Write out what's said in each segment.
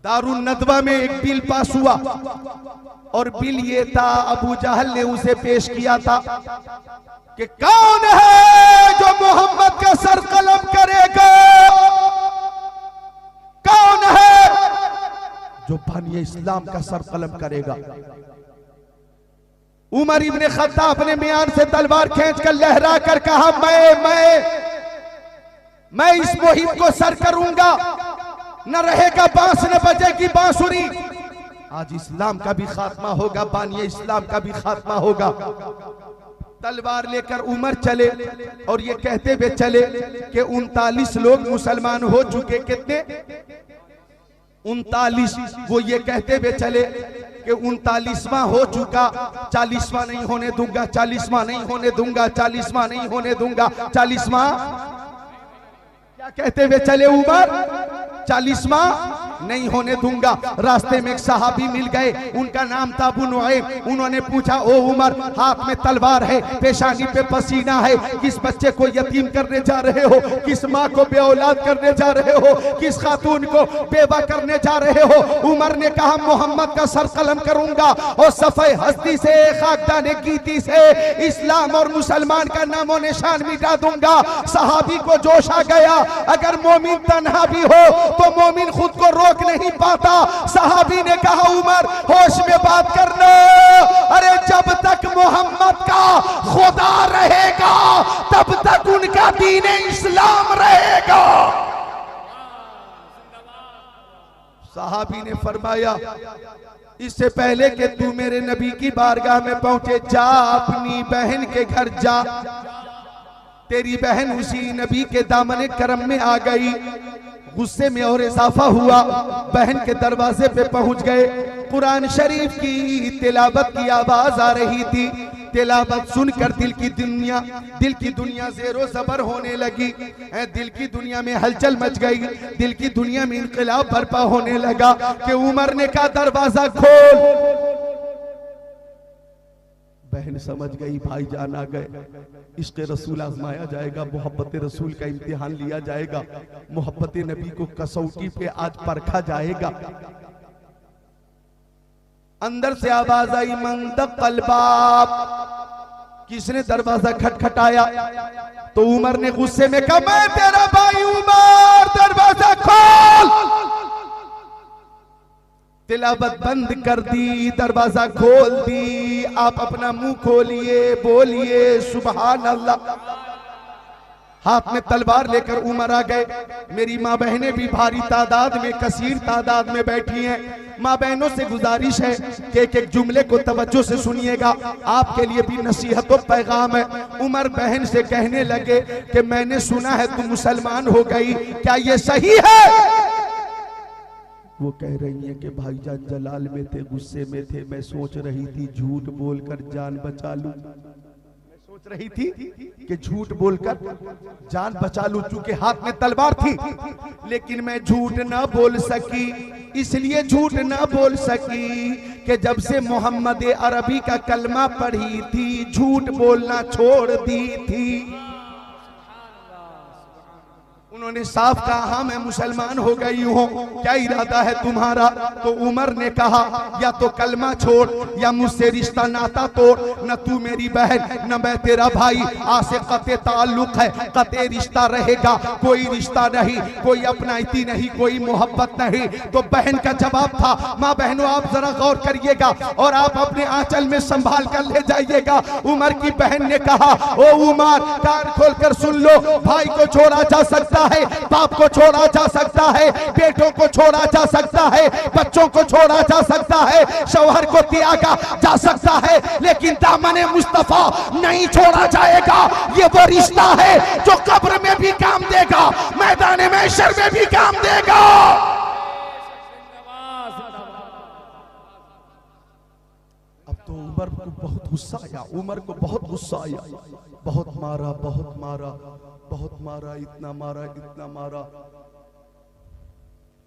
दारुन नदवा में एक bill pass हुआ और बिल ये था, अबू जहल ने उसे पेश किया था कि कौन है जो मोहम्मद का सर कलम करेगा, कौन है जो बानी इस्लाम का सर कलम करेगा। उमर इब्ने खत्ताब ने म्यान से तलवार खींचकर लहरा कर कहा, मैं इस मुहिम को सर करूंगा, न रहेगा बांस न बजेगी बांसुरी। आज इस्लाम का भी खात्मा होगा, बानी इस्लाम का भी खात्मा होगा। तलवार लेकर उमर चले और ये कहते हुए चले कि 39 लोग मुसलमान हो चुके। कितने? 39। वो ये कहते हुए चले कि 39वां हो चुका, 40वां नहीं होने दूंगा, 40वां नहीं होने दूंगा, 40वां नहीं होने दूंगा, 40वां क्या कहते हुए चले उमर? 40वां नहीं होने दूंगा। रास्ते में एक सहाबी मिल गए, उनका नाम था अबू नुऐम। उन्होंने पूछा, ओ उमर, हाथ में तलवार है, पेशानी पे पसीना है, किस बच्चे को यतीम करने जा रहे हो? किस माँ को बेऔलाद करने जा रहे हो? किस खातून को बेवा करने जा रहे हो? उमर ने कहा, मोहम्मद का सर कलम करूंगा और सफ़े हस्ती से, खाकदाने कीती से इस्लाम और मुसलमान का नामो निशान मिटा दूंगा। सहाबी को जोश आ गया, अगर मोमिन तन्हा भी हो तो मोमिन खुद को रोक नहीं पाता। सहाबी ने कहा, उमर होश में बात करना, अरे जब तक मोहम्मद का खुदा रहेगा तब तक उनका दीन इस्लाम रहेगा। सहाबी ने फरमाया, इससे पहले कि तू मेरे नबी की बारगाह में पहुंचे, जा अपनी बहन के घर जा। तेरी बहन उसी नबी के दामन करम में आ गई। गुस्से में और इजाफा हुआ, बहन के दरवाजे पे पहुंच गए। कुरान शरीफ की तिलावत की आवाज आ रही थी। तिलावत सुनकर दिल की दुनिया ज़ेरो ज़बर होने लगी। दिल की दुनिया में हलचल मच गई, दिल की दुनिया में इनकलाब बर्पा होने लगा कि उमर ने कहा, दरवाजा खोल। बहन समझ गई, भाईजान आ गए। इश्क़ रसूल आजमाया जाएगा, मोहब्बत रसूल का इम्तिहान लिया जाएगा, मोहब्बत नबी को कसौटी पे आज परखा जाएगा। अंदर से आवाज आई, मन दक़ल बाब। किसने दरवाजा खटखटाया? तो उमर ने गुस्से में कहा, मैं तेरा भाई उमर, दरवाजा खोल। तिलावत बंद कर दी, दरवाजा खोल दी। आप अपना मुंह खोलिए, बोलिए सुभान अल्लाह। हाथ में तलवार लेकर उमर आ गए। मेरी माँ बहनें भी भारी तादाद में, कसीर तादाद में बैठी हैं। माँ बहनों से गुजारिश है कि एक एक जुमले को तवज्जो से सुनिएगा, आपके लिए भी नसीहत और पैगाम है। उमर बहन से कहने लगे कि मैंने सुना है तुम मुसलमान हो गई, क्या ये सही है? वो कह रही है कि भाईजान जलाल में थे, गुस्से में थे, मैं सोच रही थी झूठ बोलकर जान बचा लूं। मैं सोच रही थी कि झूठ बोलकर जान बचा लूं, चूंकि हाथ में तलवार थी। लेकिन मैं झूठ ना बोल सकी, इसलिए झूठ ना बोल सकी कि जब से मोहम्मद अरबी का कलमा पढ़ी थी, झूठ बोलना छोड़ दी थी। उन्होंने साफ कहा, हाँ मैं मुसलमान हो गई हूँ, क्या इरादा है तुम्हारा? तो उमर ने कहा, या तो कलमा छोड़ या मुझसे रिश्ता नाता तोड़। न तू मेरी बहन न मैं तेरा भाई, आज से कते ताल्लुक है, कते रिश्ता रहेगा, कोई रिश्ता नहीं, कोई अपनाइती नहीं, कोई मोहब्बत नहीं। तो बहन का जवाब था, माँ बहनों आप जरा गौर करिएगा और आप अपने आंचल में संभाल कर ले जाइएगा। उमर की बहन ने कहा, ओ उमर कान खोलकर सुन लो, भाई को छोड़ा जा सकता है, बाप को छोड़ा जा सकता है, बेटों को छोड़ा जा सकता है, बच्चों को छोड़ा जा सकता है, शौहर को त्यागा जा सकता है, लेकिन दामन मुस्तफा नहीं छोड़ा जाएगा। ये वो रिश्ता है जो कब्र में भी काम देगा, मैदान महशर में भी काम देगा। अब तो उमर को बहुत गुस्सा आया, उमर को बहुत गुस्सा आया। बहुत मारा, बहुत मारा, बहुत मारा, इतना मारा, इतना मारा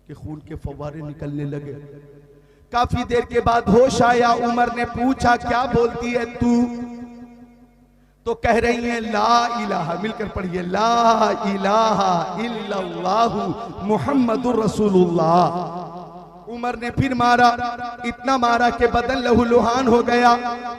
कि खून के फव्वारे निकलने लगे। काफी देर के बाद होश आया। उमर ने पूछा, क्या बोलती है तू? तो कह रही है, ला इलाहा, मिलकर पढ़िए, ला इलाहा इल्लल्लाहु मुहम्मदुर रसूलुल्लाह। उमर ने फिर मारा, इतना मारा कि बदन लहूलुहान हो गया।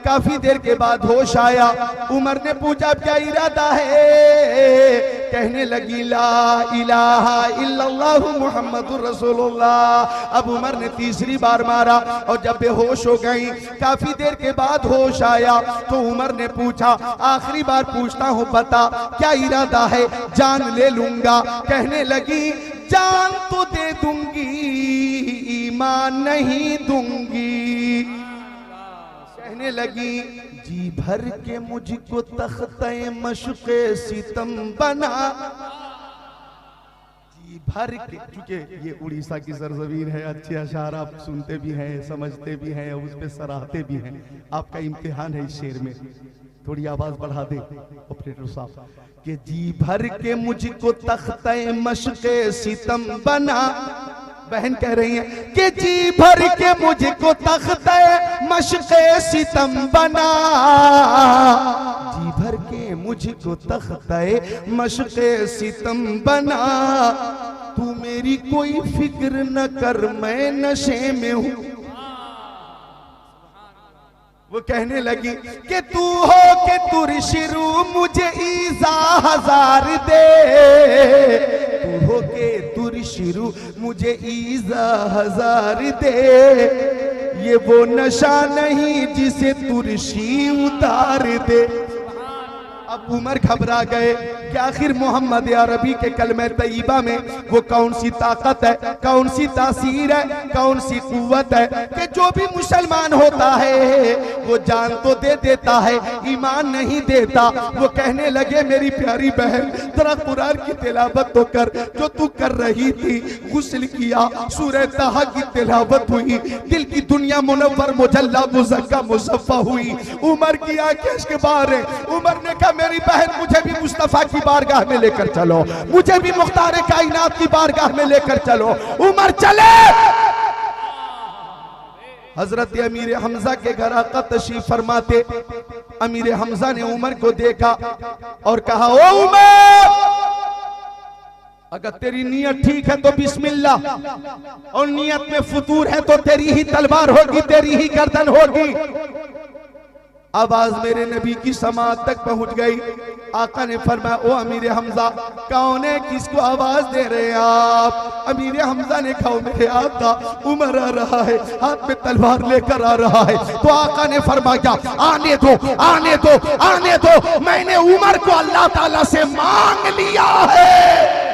काफी देर के बाद होश आया। उमर ने पूछा क्या इरादा है? कहने लगी ला इलाहा इल्लल्लाहु मुहम्मदुर रसूलुल्लाह। अब उमर ने तीसरी बार मारा और जब बेहोश हो गई, काफी देर के बाद होश आया तो उमर ने पूछा आखिरी बार पूछता हूँ बता क्या इरादा है? जान ले लूंगा। कहने लगी जान तो दे दूंगी, ईमान नहीं दूंगी। कहने लगी जी भर के मुझको तख्ते मशक़े सितम बना। जी भर के, क्योंकि ये उड़ीसा की सरजमीन है, अच्छे अशार आप सुनते भी हैं, समझते भी हैं, उस पर सराहते भी हैं। आपका इम्तिहान है इस शेर में, थोड़ी आवाज बढ़ा दे ऑपरेटर साहब कि जी भर के मुझको तख्ते मशक़े सितम बना। बहन कह रही है कि जी भर के मुझको तख्ते मशक़े सितम बना। जी भर के मुझको तख्ते मशक़े सितम बना। तू मेरी कोई फिक्र न कर मैं नशे में हूँ। वो कहने लगी कि तू हो के तुरशिरू मुझे ईज़ा हजार दे। तू हो के तुरशिरू मुझे ईज़ा हजार दे। ये वो नशा नहीं जिसे तुरशी उतार दे। अब उमर घबरा गए कि आखिर मोहम्मद अरबी के कलमे तय्यबा में वो कौन सी ताकत है, कौन सी तासीर है, कौन सी कुव्वत है कि जो भी मुसलमान होता है वो जान तो दे देता है, ईमान नहीं देता। वो कहने लगे मेरी प्यारी बहन जरा कुरान की तिलावत तो कर, जो तू कर रही थी। गुस्ल किया, सूरह ताहा की तिलावत हुई, दिल की दुनिया मुनव्वर मुजल्ला मुज़क्का मुज़फ़्फ़ा हुई। उमर की आंखें के बाहर है। उमर ने कहा मेरी बहन मुझे भी मुस्तफा की बारगाह में लेकर चलो, मुझे भी मुख्तार कायनात की बारगाह में लेकर चलो। उमर चले। हजरत अमीर हमजा के घर आका तशरीफ फरमाते। अमीर हमजा ने उमर को देखा और कहा ओ उमर, अगर तेरी नीयत ठीक है तो बिस्मिल्लाह, और नीयत में फुतूर है तो तेरी ही तलवार होगी, तेरी ही गर्दन होगी। आवाज मेरे नबी की समात तक पहुंच गई। आका ने फरमाया ओ अमीर हमजा कौन है, किसको आवाज दे रहे हैं आप? अमीर हमजा ने कहा मेरे आका उमर आ रहा है, हाथ में तलवार लेकर आ रहा है। तो आका ने फरमाया आने दो, आने दो, आने दो, मैंने उमर को अल्लाह ताला से मांग लिया है।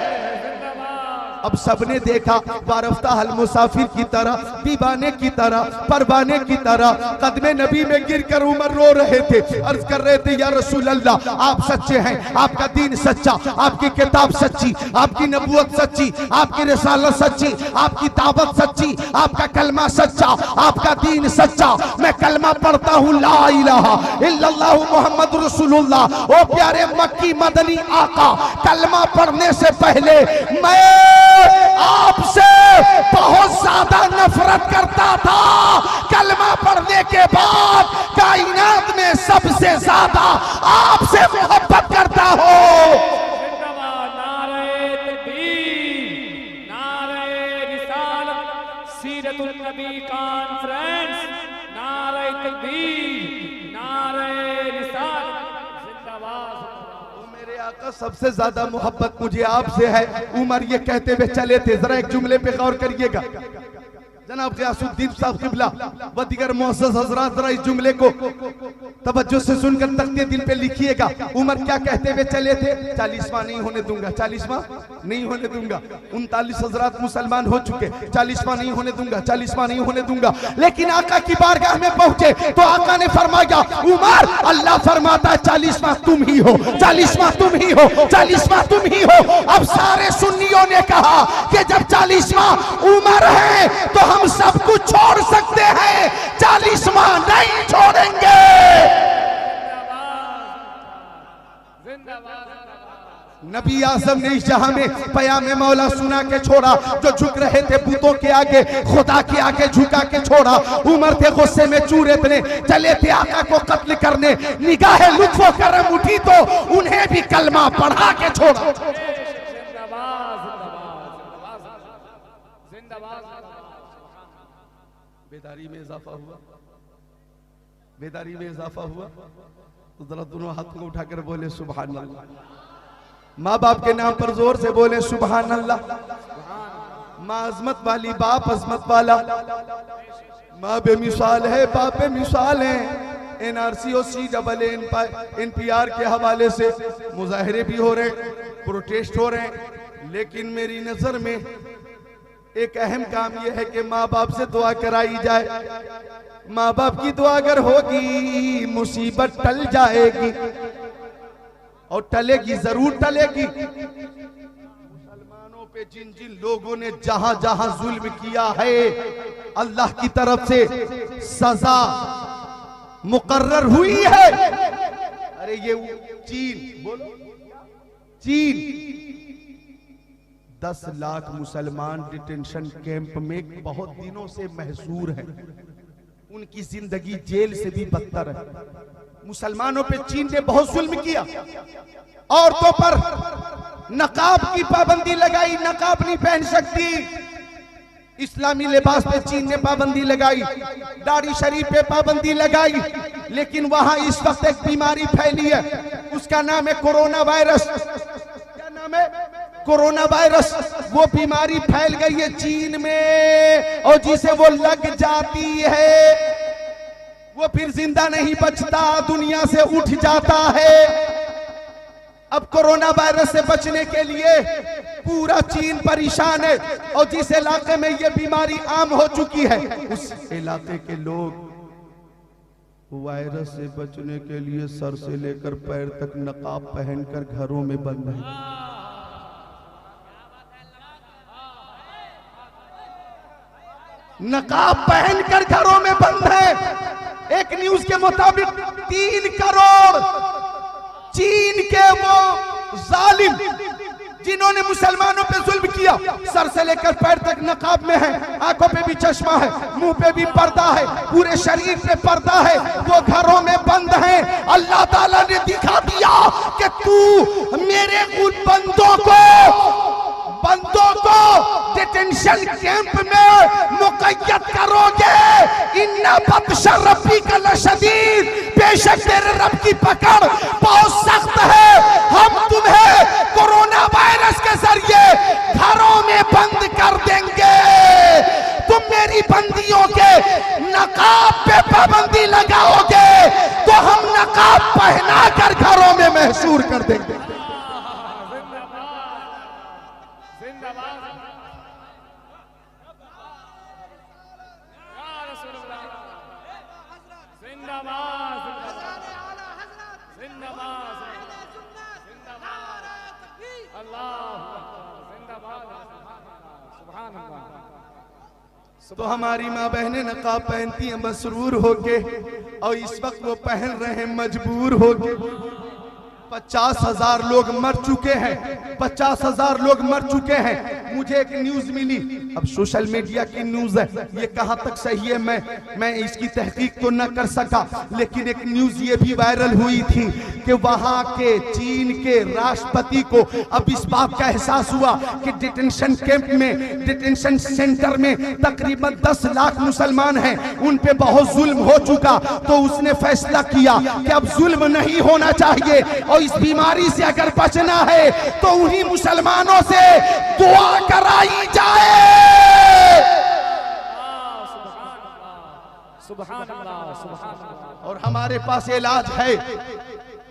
अब सबने देखा वारफ्ता हल मुसाफिर की तरह, दीवाने की तरह, परवाने की तरह कदमे नबी में गिरकर उमर रो रहे थे, अर्ज कर रहे थे या रसूल अल्लाह आप सच्चे हैं, आपका दीन सच्चा, आपकी किताब सच्ची, आपकी नबूवत सच्ची, आपकी रिसालत सच्ची, आपकी दावत सच्ची, आपका कलमा सच्चा, आपका दीन सच्चा। मैं कलमा पढ़ता हूँ ला इलाहा इल्लल्लाहु मुहम्मद रसूलुल्लाह। ओ प्यारे मक्की मदनी आका, कलमा पढ़ने से पहले मैं आपसे बहुत ज्यादा नफरत करता था, कलमा पढ़ने के बाद कायनात में सबसे ज्यादा आपसे मोहब्बत करता हो। नारे तकबीर, नारे रिसालत, सीरतुल नबी कॉन्फ्रेंस, नारे तकबीर, नारे रिसालत, जिंदाबाद। आका सबसे ज्यादा मोहब्बत मुझे आपसे है। उमर ये कहते हुए चले थे, जरा एक जुमले पे गौर करिएगा। जनाब गियासुद्दीन साहब किबला व दीगर मुअज़्ज़ज़ हज़रात जरा इस जुमले को तवज्जो से सुनकर तख्ते दिल पे लिखिएगा। उमर क्या कहते हुए चले थे? 40वां नहीं होने दूंगा, 40वां नहीं होने दूंगा। 39 हज़रात मुसलमान हो चुके, 40वां नहीं होने दूंगा, 40वां नहीं होने दूंगा। लेकिन आका की बारगाह में पहुंचे तो आका ने फरमाया उमर अल्लाह फरमाता है 40वां तुम ही हो, 40वां तुम ही हो, 40वां तुम ही हो। अब सारे सुन्नियों ने कहा कि जब 40वां उमर है तो हम सब कुछ छोड़ सकते हैं, 40वां नहीं छोड़ेंगे। नबी आज़म ने इस जहां में पयामे मौला सुना के छोड़ा, जो झुक रहे थे बुतों के आगे, खुदा के आगे झुका के छोड़ा। उमर थे गुस्से में चूर इतने, चले थे आका को कत्ल करने, निगाहे लुत्फो करम उठी तो उन्हें भी कलमा पढ़ा के छोड़ा। बेदारी में इजाफा हुआ, बेदारी में इजाफा हुआ। तो जरा दोनों हाथों को उठाकर बोले सुभान अल्लाह। माँ बाप के नाम पर जोर से बोले सुभान अल्लाह। माँ अजमत वाली, बाप अजमत वाला। माँ बेमिसाल है, बाप बेमिसाल है। NRC और CAA NPR के हवाले से मुजाहरे भी हो रहे, प्रोटेस्ट हो रहे हैं, लेकिन मेरी नजर में एक अहम काम यह है कि माँ बाप से दुआ कराई जाए। माँ बाप की दुआ अगर होगी मुसीबत टल जाएगी, और टलेगी, जरूर टलेगी। मुसलमानों पे जिन जिन लोगों ने जहां जहां जुल्म किया है, अल्लाह की तरफ से सजा मुकर्रर हुई है। अरे ये चीन, बोलो चीन, 10 लाख मुसलमान डिटेंशन कैंप में बहुत दिनों से महसूर हैं। उनकी जिंदगी जेल से भी बदतर है। मुसलमानों पे चीन ने बहुत जुल्म किया। औरतों पर नकाब की पाबंदी लगाई, नकाब नहीं पहन सकती। इस्लामी लिबास पे चीन ने पाबंदी लगाई, दाढ़ी शरीफ पे पाबंदी लगाई। लेकिन वहां इस वक्त एक बीमारी फैली है, उसका नाम है कोरोना वायरस। क्या नाम है? Corona virus. वो बीमारी फैल गई है चीन में, और जिसे वो लग जाती है वो फिर जिंदा नहीं बचता, दुनिया से उठ जाता है। अब कोरोना वायरस से बचने के लिए पूरा चीन परेशान है, और जिस इलाके में ये बीमारी आम हो चुकी है, उस इलाके के लोग वायरस से बचने के लिए सर से लेकर पैर तक नकाब पहनकर घरों में बंद हैं। नकाब पहनकर घरों में बंद है। एक न्यूज के मुताबिक 3 करोड़ चीन के वो जालिम जिन्होंने मुसलमानों पे जुल्म किया, सर से लेकर पैर तक नकाब में है, आंखों पे भी चश्मा है, मुंह पे भी पर्दा है, पूरे शरीर पे पर्दा है, वो घरों में बंद हैं। अल्लाह ताला ने दिखा दिया कि तू मेरे उन बंदों को डिटेंशन कैंप में मुक़य्यद करोगे। इन्ना बत्श रब्बिका लशदीद, बेशक तेरे रब की पकड़ बहुत सख्त है। हम तुम्हें कोरोना वायरस के जरिए घरों में बंद कर देंगे। तुम मेरी बंदियों के नकाब पे पाबंदी लगाओगे तो हम नकाब पहना कर घरों में महसूर कर देंगे। तो हमारी माँ बहनें नकाब पहनती हैं मसरूर होके, और इस वक्त वो पहन रहे हैं मजबूर होके। 50,000 लोग मर चुके हैं, 50,000 लोग मर चुके हैं। मुझे एक न्यूज मिली, अब सोशल मीडिया की न्यूज है, ये कहां तक सही है मैं इसकी तहकीक तो न कर सका, लेकिन एक न्यूज ये भी वायरल हुई थी कि वहां के चीन के राष्ट्रपति को अब इस बात का एहसास हुआ कि डिटेंशन कैंप में, डिटेंशन सेंटर में तकरीबन 10 लाख मुसलमान हैं, उन पे बहुत जुल्म हो चुका। तो उसने फैसला किया कि अब जुल्म नहीं होना चाहिए, और इस बीमारी से अगर बचना है तो उन्हीं मुसलमानों से दुआ कराई जाए। सुभान अल्लाह, सुभान अल्लाह। और हमारे पास इलाज है।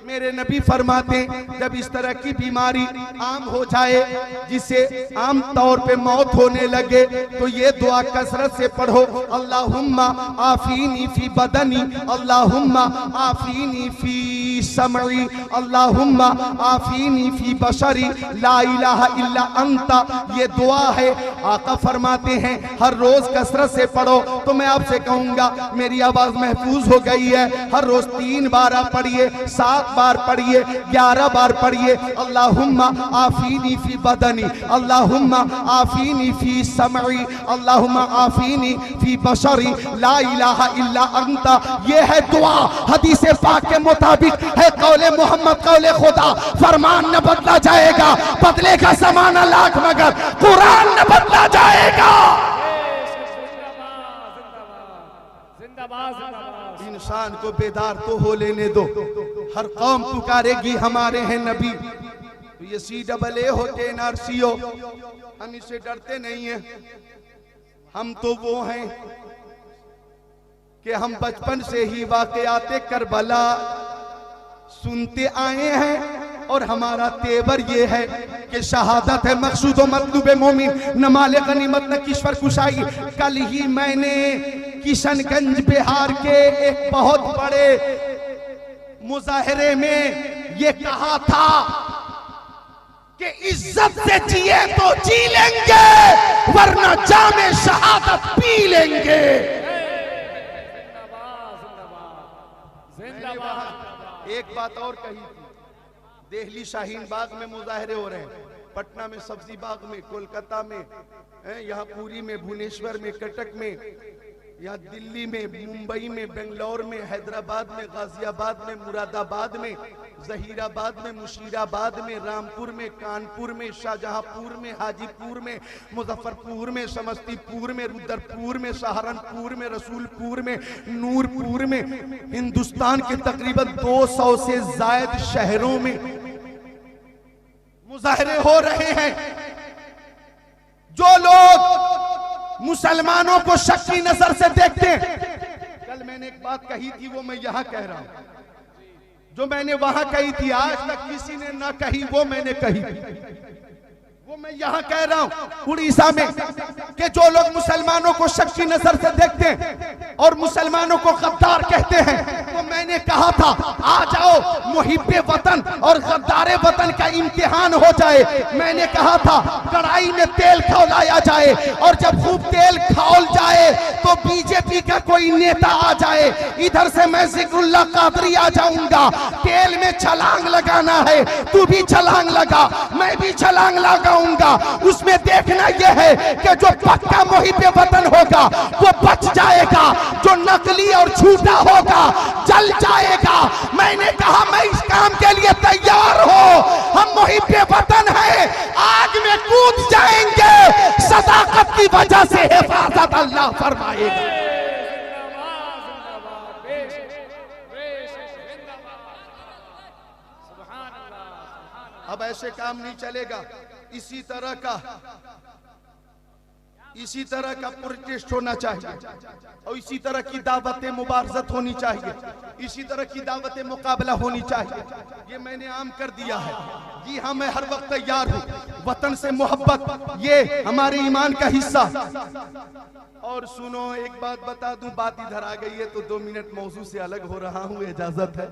मेरे नबी फरमाते जब इस तरह की बीमारी आम हो जाए, जिससे आम तौर पे मौत होने लगे, तो ये दुआ कसरत से पढ़ो, अल्लाहुम्मा आफीनी फी बदनी, अल्लाहुम्मा आफीनी फी समई, अल्लाहुम्मा आफीनी फी बशरी, ला इलाहा इल्ला अंता। ये दुआ है। आका फरमाते हैं हर रोज कसरत से पढ़ो। तो मैं आपसे कहूंगा, मेरी आवाज महफूज हो गई है, हर रोज 3 बार आप पढ़िए, 7 बार पढ़िए, 11 बार पढ़िए। अल्लाहुम्मा आफीनी फी बदनी, अल्लाहुम्मा आफीनी फी समई, अल्लाहुम्मा आफीनी फी बशरी, ला इलाहा इल्ला अंता। ये है दुआ, हदीस पाक के मुताबिक है, कौले मोहम्मद कौले खुदा। फरमान न बदला जाएगा, बदलेगा ज़माना लाख मगर कुरान न बदला जाएगा। जिंदाबाद जिंदाबाद। इंसान को बेदार तो हो लेने दो, हर कौम पुकारेगी हमारे हैं नबी। तो ये CAA हो के NRC हो, हम इससे डरते नहीं हैं। हम तो वो हैं कि हम बचपन से ही वाक़याते करबला सुनते आए हैं और हमारा तेवर ये है कि शहादत है मकसूद व मतलूब मोमिन, न माले गनीमत न किश्वर कुशाई। कल ही मैंने किशनगंज बिहार के एक बहुत बड़े मुजाहरे में ये कहा था कि इज्जत से जिए तो जी लेंगे वरना जामे शहादत पी लेंगे। एक बात और कही थी, दिल्ली शाहीन बाग में मुजाहरे हो रहे हैं, पटना में सब्जी बाग में, कोलकाता में, यहाँ पुरी में, भुवनेश्वर में, कटक में, यहाँ दिल्ली में, मुंबई में, बेंगलोर में, हैदराबाद में, गाजियाबाद में, मुरादाबाद में, जहीराबाद में, मुशीराबाद में, रामपुर में, कानपुर में, शाहजहांपुर में, हाजीपुर में, मुजफ्फरपुर में, समस्तीपुर में, रुद्रपुर में, सहारनपुर में, रसूलपुर में, नूरपुर में, हिंदुस्तान के तकरीबन 200 से ज्यादा शहरों में मुजाहरे हो रहे हैं। जो लोग मुसलमानों को शक की नजर से देखते हैं, कल मैंने एक बात कही थी वो मैं यहां कह रहा हूं, जो मैंने वहां कही थी आज तक किसी ने ना कही वो मैंने कही थी, वो मैं यहां कह रहा हूं उड़ीसा में, कि जो लोग मुसलमानों को शक की नजर से देखते हैं और मुसलमानों को गद्दार कहते हैं, तो मैंने कहा था आ जाओ मुहिब्बे वतन और गद्दारे वतन का इम्तिहान हो जाए। मैंने कहा था कढ़ाई में तेल खौलाया जाए और जब खूब तेल खौल जाए तो बीजेपी का कोई नेता आ जाए, इधर से मैं जिक्रुल्लाह कादरी आ जाऊंगा, तेल में छलांग लगाना है, तू भी छलांग लगा, मैं भी छलांग लगाऊंगा। उसमें देखना यह है कि जो पक्का मुहिब्बे वतन होगा वो बच जाएगा, जो नकली और झूठा होगा जल जाएगा। मैंने कहा मैं इस काम के लिए तैयार हूं, हम मुहिब्बे वतन हैं, आग में कूद जाएंगे, सदाकत की वजह से हिफाजत अल्लाह फरमाएगा। अब ऐसे काम नहीं चलेगा, इसी तरह का प्रोटेस्ट होना चाहिए और इसी तरह की दावत मुबारजत होनी चाहिए, इसी तरह की दावत मुकाबला होनी चाहिए। ये मैंने आम कर दिया है। जी हाँ, मैं हर वक्त तैयार हूँ। वतन से मोहब्बत ये हमारे ईमान का हिस्सा। और सुनो एक बात बता दूं, बात इधर आ गई है तो 2 मिनट मौजू से अलग हो रहा हूँ, इजाजत है?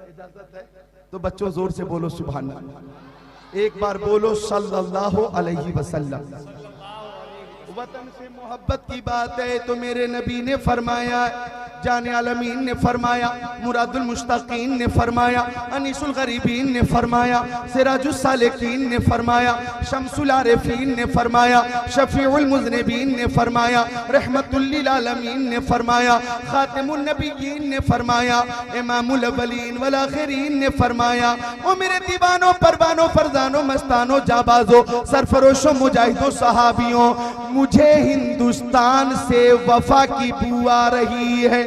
इजाजत है तो बच्चों जोर से बोलो सुभान अल्लाह, एक बार बोलो सल्लल्लाहु अलैहि वसल्लम। वतन से मोहब्बत की बात है तो मेरे नबी ने फरमाया, जाने आलमीन ने फरमाया, मुरादुल मुश्ताकीन ने फरमाया, अनीसुल गरीबीन ने फरमाया, सिराजुस सालिकीन ने फरमाया, शम्सुल आरिफीन ने फरमाया, शफीउल मुज़निबीन ने फरमाया, रहमतुल लिल आलमीन ने फरमाया, खातिमुन नबिय्यीन ने फरमाया, इमामुल अव्वलीन वल आखिरीन ने फरमाया। ओ मेरे दीवानों, परवानों, फरजानों, मस्तानों, जाबाजों, सरफरोशों, मुजाहिदों, सहाबियों, मुझे हिंदुस्तान से वफा की बू आ रही है।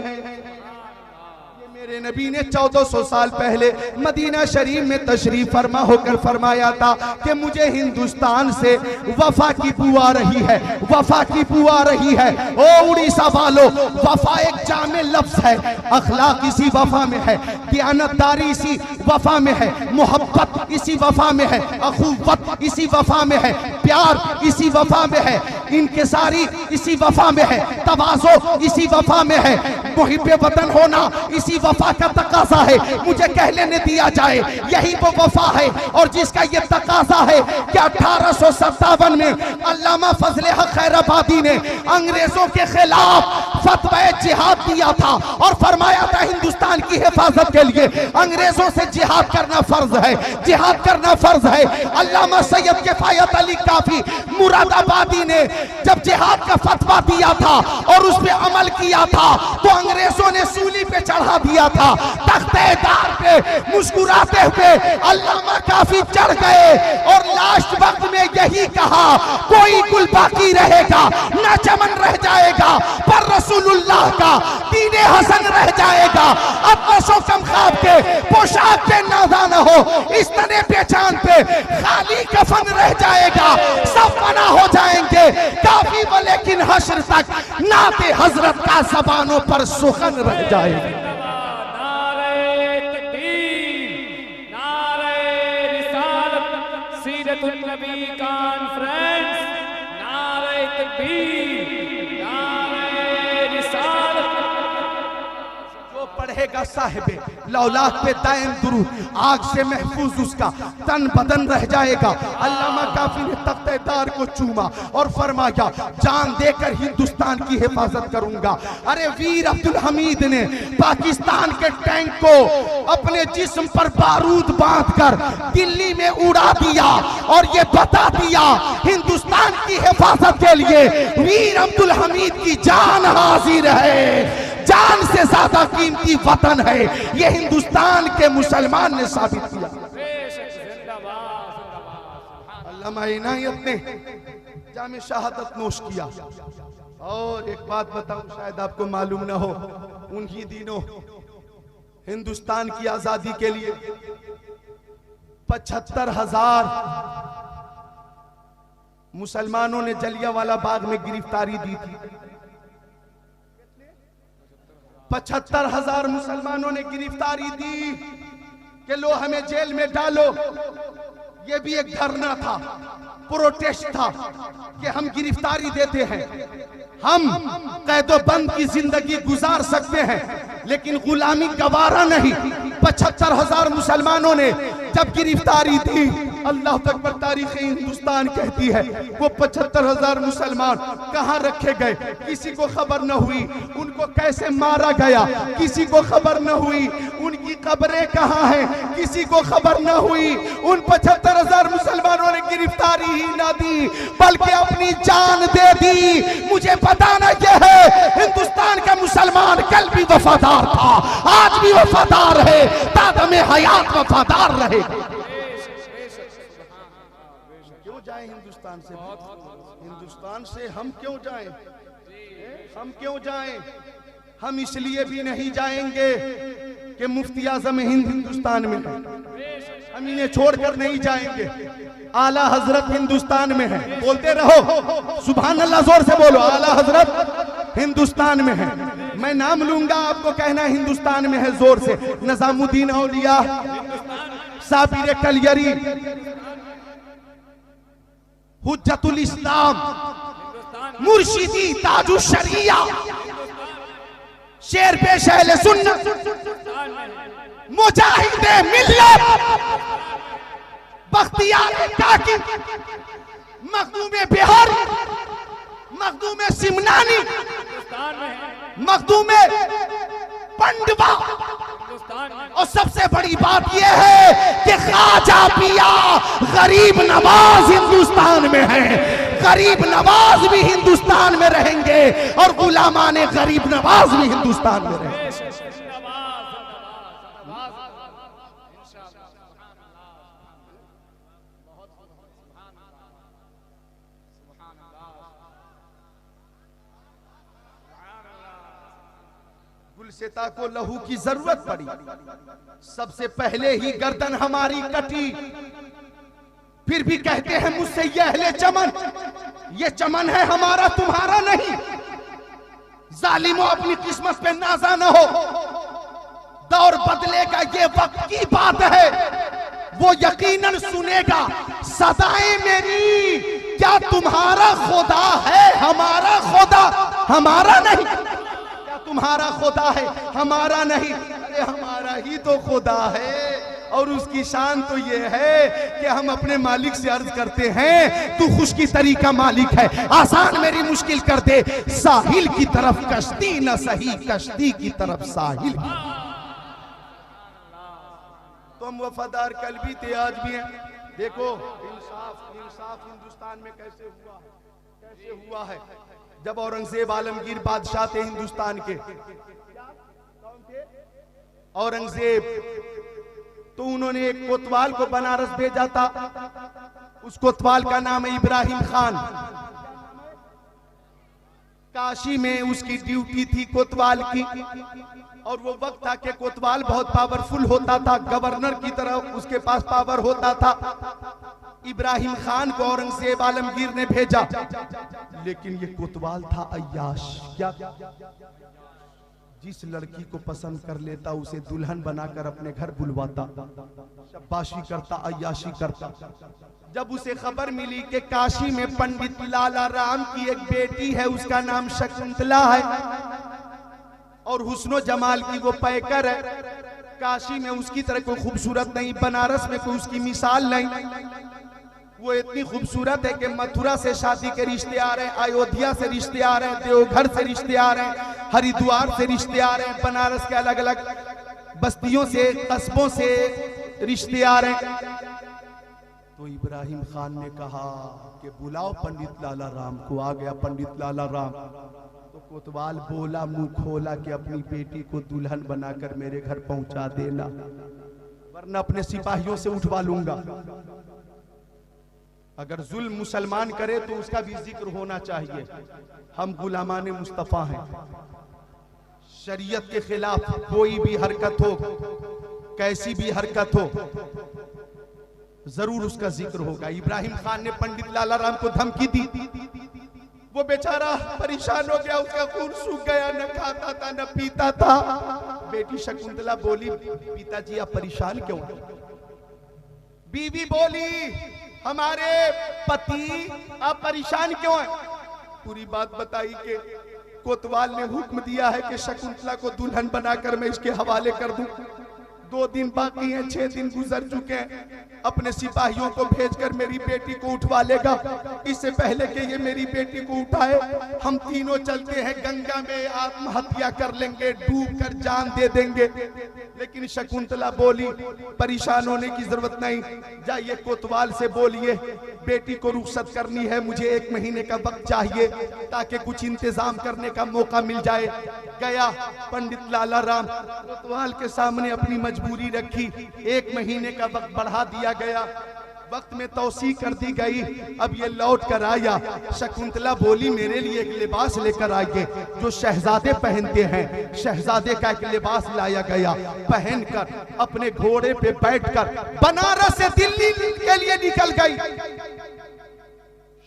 मेरे नबी ने 1400 साल पहले मदीना शरीफ में तशरीफ फरमा होकर फरमाया था कि मुझे हिंदुस्तान से वफा की बू आ रही है, वफा की बू आ रही है। ओ उड़ीसा वालों, वफा एक जामे लफ्ज है, अखलाक इसी वफा में है, दियानतदारी इसी वफा में है, मोहब्बत इसी वफा में है, अखुवत इसी वफा में है, प्यार इसी वफा में है, इनकिसारी इसी वफा में है, तवाज़ो इसी वफा में है, मुहिब्बे वतन होना इसी वफा का तकाजा है। मुझे कह लेने दिया जाए, यही वो वफा है और जिसका ये तकाजा है कि 1857 में अल्लामा फजले हक खैराबादी ने अंग्रेजों के खिलाफ फतवा जिहाद दिया था और फरमाया था हिंदुस्तान की हिफाजत के लिए अंग्रेजों से जिहाद करना फर्ज है, जिहाद करना फर्ज है। अल्लामा सैयद किफायत अली काफी मुरादाबादी ने जब जिहाद का फतवा दिया था और उस पे अमल किया था तो अंग्रेजों ने सूली पे चढ़ा दिया था, तख्तेदार पे मुस्कुराते हुए अल्लामा काफी चढ़ गए और लास्ट वक्त में यही कहा, कोई गुल बाकी रहेगा ना चमन रह जाएगा पर रसूलुल्लाह अल्लाह का दीने हसन रह जाएगा। अब नशो कम ख्वाब के पोशाक पे नादा न हो, इस तने पहचान पे खाली कफन रह जाएगा। सब फना हो जाएंगे काफी वो, लेकिन हश्र तक नाते हजरत का जबानों पर सुखन रह जाएगा। नबी कॉन्फ्रेंस, नारे तकबीर, नारे रिसालत। जो पढ़ेगा साहिबे लौलाद पे दायम दुरूद, आग से महफूज उसका तन बदन रह जाएगा। अल्लामा काफी ने तख्तेदार को चूमा और फरमाया जान देकर हिंदुस्तान की हिफाजत करूंगा। अरे वीर अब्दुल हमीद ने पाकिस्तान के टैंक को अपने जिस्म पर बारूद बांधकर दिल्ली में उड़ा दिया और ये बता दिया हिंदुस्तान की हिफाजत के लिए वीर अब्दुल हमीद की जान हाजिर है। जान से ज्यादा कीमती वतन है, ये हिंदुस्तान के मुसलमान ने साबित किया। अल्लामा इनायत ने जामे शहादत नोश किया। और एक बात बताऊं, शायद आपको मालूम ना हो, उन्हीं दिनों हिंदुस्तान की आजादी के लिए 75,000 मुसलमानों ने जलियांवाला बाग में गिरफ्तारी दी थी। 75,000 मुसलमानों ने गिरफ्तारी दी कि लो हमें जेल में डालो। ये भी एक धरना था, प्रोटेस्ट था कि हम गिरफ्तारी देते हैं, हम कैदो बंद की जिंदगी गुजार सकते हैं लेकिन गुलामी गवारा नहीं। 75,000 मुसलमानों ने जब गिरफ्तारी दी, अल्लाह अकबर, तारीख हिंदुस्तान कहती है वो 75,000 मुसलमान कहाँ रखे गए किसी को खबर न हुई, उनको कैसे मारा गया किसी को खबर न हुई, उनकी कब्रें कहाँ हैं किसी को खबर न हुई। उन 75,000 मुसलमानों ने गिरफ्तारी ही ना दी बल्कि अपनी जान दे दी। मुझे बताना यह है हिंदुस्तान का मुसलमान कल भी वफादार था, आज भी वफादार है, तादम हयात वफादार रहेगा। क्यों जाए हिंदुस्तान से? हिंदुस्तान से हम क्यों जाएं? हम क्यों जाएं? हम इसलिए भी नहीं जाएंगे कि मुफ्ती आजम हिंद हिंदुस्तान में है, हम इन्हें छोड़कर नहीं जाएंगे। आला हजरत हिंदुस्तान में है, बोलते रहो सुभान अल्लाह, जोर से बोलो, आला हजरत हिंदुस्तान में है। मैं नाम लूंगा, आपको कहना हिंदुस्तान में है जोर से। निजामुद्दीन औलिया, साबिर कलियरी, हुज्जतुल इस्लाम, मुर्शिदी ताजुश शरिया, शेर पेश अहले सुन्नत, मुजाहिदे मिल्लत, बख्तियार काकी, मखदूमे बिहारी, मखदूमे सिमनानी, मखदूमे पंडवा, और सबसे बड़ी बात यह है कि ख्वाजा पिया गरीब नवाज हिंदुस्तान में है। गरीब नवाज भी हिंदुस्तान में रहेंगे और गुलामाने गरीब नवाज भी हिंदुस्तान में रहेंगे। गुलसिता को लहू की जरूरत पड़ी, सबसे पहले ही गर्दन हमारी कटी, फिर भी कहते हैं मुझसे ये अहले चमन, ये चमन है हमारा तुम्हारा नहीं। जालिमों अपनी किस्मत पे नाजा न हो, दौर बदलेगा ये वक्त की बात है, वो यकीनन सुनेगा सदाएं मेरी। क्या तुम्हारा खुदा है हमारा खुदा? हमारा नहीं। क्या तुम्हारा खुदा है हमारा नहीं? अरे हमारा ही तो खुदा है। और उसकी शान तो ये है कि हम अपने मालिक से अर्ज करते हैं तू खुशकी तरीका मालिक है, आसान मेरी मुश्किल कर दे, साहिल की तरफ कश्ती न सही, कश्ती की तरफ साहिल। तुम वफादार कल भी थे आज भी हैं। देखो इंसाफ हिंदुस्तान में कैसे हुआ है। जब औरंगजेब आलमगीर बादशाह थे हिंदुस्तान के, औरंगजेब, तो उन्होंने एक कोतवाल को बनारस भेजा था, उस कोतवाल का नाम है इब्राहिम खान। काशी में उसकी ड्यूटी थी कोतवाल की, और वो वक्त था कि कोतवाल बहुत पावरफुल होता था, गवर्नर की तरह उसके पास पावर होता था। इब्राहिम खान को औरंगजेब आलमगीर ने भेजा, लेकिन ये कोतवाल था अय्याश। क्या? जिस लड़की को पसंद कर लेता उसे दुल्हन बनाकर अपने घर बुलवाता, शाबाशी करता, अय्याशी करता। जब उसे खबर मिली कि काशी में पंडित लाला राम की एक बेटी है, उसका नाम शकुंतला है और हुस्नो जमाल की वो पैकर है, काशी में उसकी तरह कोई खूबसूरत नहीं, बनारस में कोई उसकी मिसाल नहीं। वो इतनी खूबसूरत है कि मथुरा से शादी के रिश्ते आ रहे हैं, अयोध्या से रिश्ते आ रहे हैं, देवघर से रिश्ते आ रहे हैं, हरिद्वार से रिश्ते आ रहे हैं, बनारस के अलग अलग बस्तियों से, कस्बों से रिश्ते आ रहे हैं। तो इब्राहिम खान ने कहा कि बुलाओ पंडित लाला राम को। आ गया पंडित लाला राम। तो कोतवाल बोला, मुंह खोला कि अपनी बेटी को दुल्हन बनाकर मेरे घर पहुंचा देना, वरना अपने सिपाहियों से उठवा लूंगा। अगर जुल्म मुसलमान करे तो उसका भी जिक्र होना चाहिए। हम गुलामाने मुस्तफा हैं, शरीयत के खिलाफ कोई भी हरकत हो, कैसी भी हरकत हो, जरूर उसका जिक्र होगा। इब्राहिम खान ने पंडित लाला राम को धमकी दी। वो बेचारा परेशान हो गया, उसका खून सूख गया, न खाता था न पीता था। बेटी शकुंतला बोली, पिताजी आप परेशान क्यों? बीवी बोली, हमारे पति आप परेशान क्यों हैं? पूरी बात बताई कि कोतवाल ने हुक्म दिया है कि शकुंतला को दुल्हन बनाकर मैं इसके हवाले कर दूं। 2 दिन बाकी हैं, 6 दिन गुजर चुके हैं। अपने सिपाहियों को भेजकर मेरी बेटी को उठवा लेगा। इससे पहले कि ये मेरी बेटी को उठाए, हम तीनों चलते हैं गंगा में, आत्महत्या कर लेंगे, डूब कर जान दे देंगे। लेकिन शकुंतला बोली, परेशान होने की जरूरत नहीं, जाइए कोतवाल से बोलिए बेटी को रुखसत करनी है, मुझे 1 महीने का वक्त चाहिए ताकि कुछ इंतजाम करने का मौका मिल जाए। गया पंडित लाला राम, कोतवाल के सामने अपनी मजबूरी रखी। 1 महीने का वक्त बढ़ा दिया गया, वक्त में तौसी कर दी गई। अब ये लौट कर आया। शकुंतला बोली, मेरे लिए एक लिबास लेकर आइए जो शहजादे पहनते हैं। शहजादे का एक लिबास लाया गया, पहनकर अपने घोड़े पे बैठकर बनारस से दिल्ली के लिए निकल गई।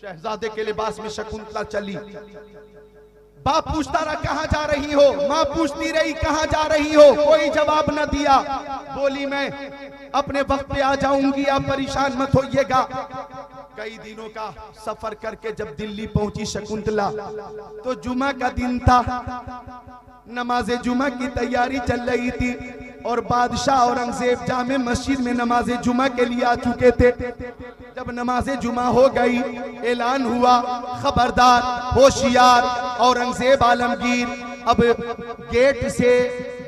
शहजादे के लिबास में शकुंतला चली। बाप पूछता रहा कहां जा रही हो, मां पूछती रही कहां जा रही हो, कोई जवाब न दिया। बोली, मैं अपने वक्त पे आ जाऊंगी, आप परेशान मत होइएगा। कई दिनों का सफर करके जब दिल्ली पहुंची शकुंतला, तो जुमा का दिन था, नमाजे जुमा की तैयारी चल रही थी और बादशाह औरंगजेब जामे मस्जिद में नमाजे जुमा के लिए आ चुके थे। जब नमाजे जुमा हो गई, ऐलान हुआ, खबरदार, होशियार, औरंगजेब आलमगीर अब गेट से,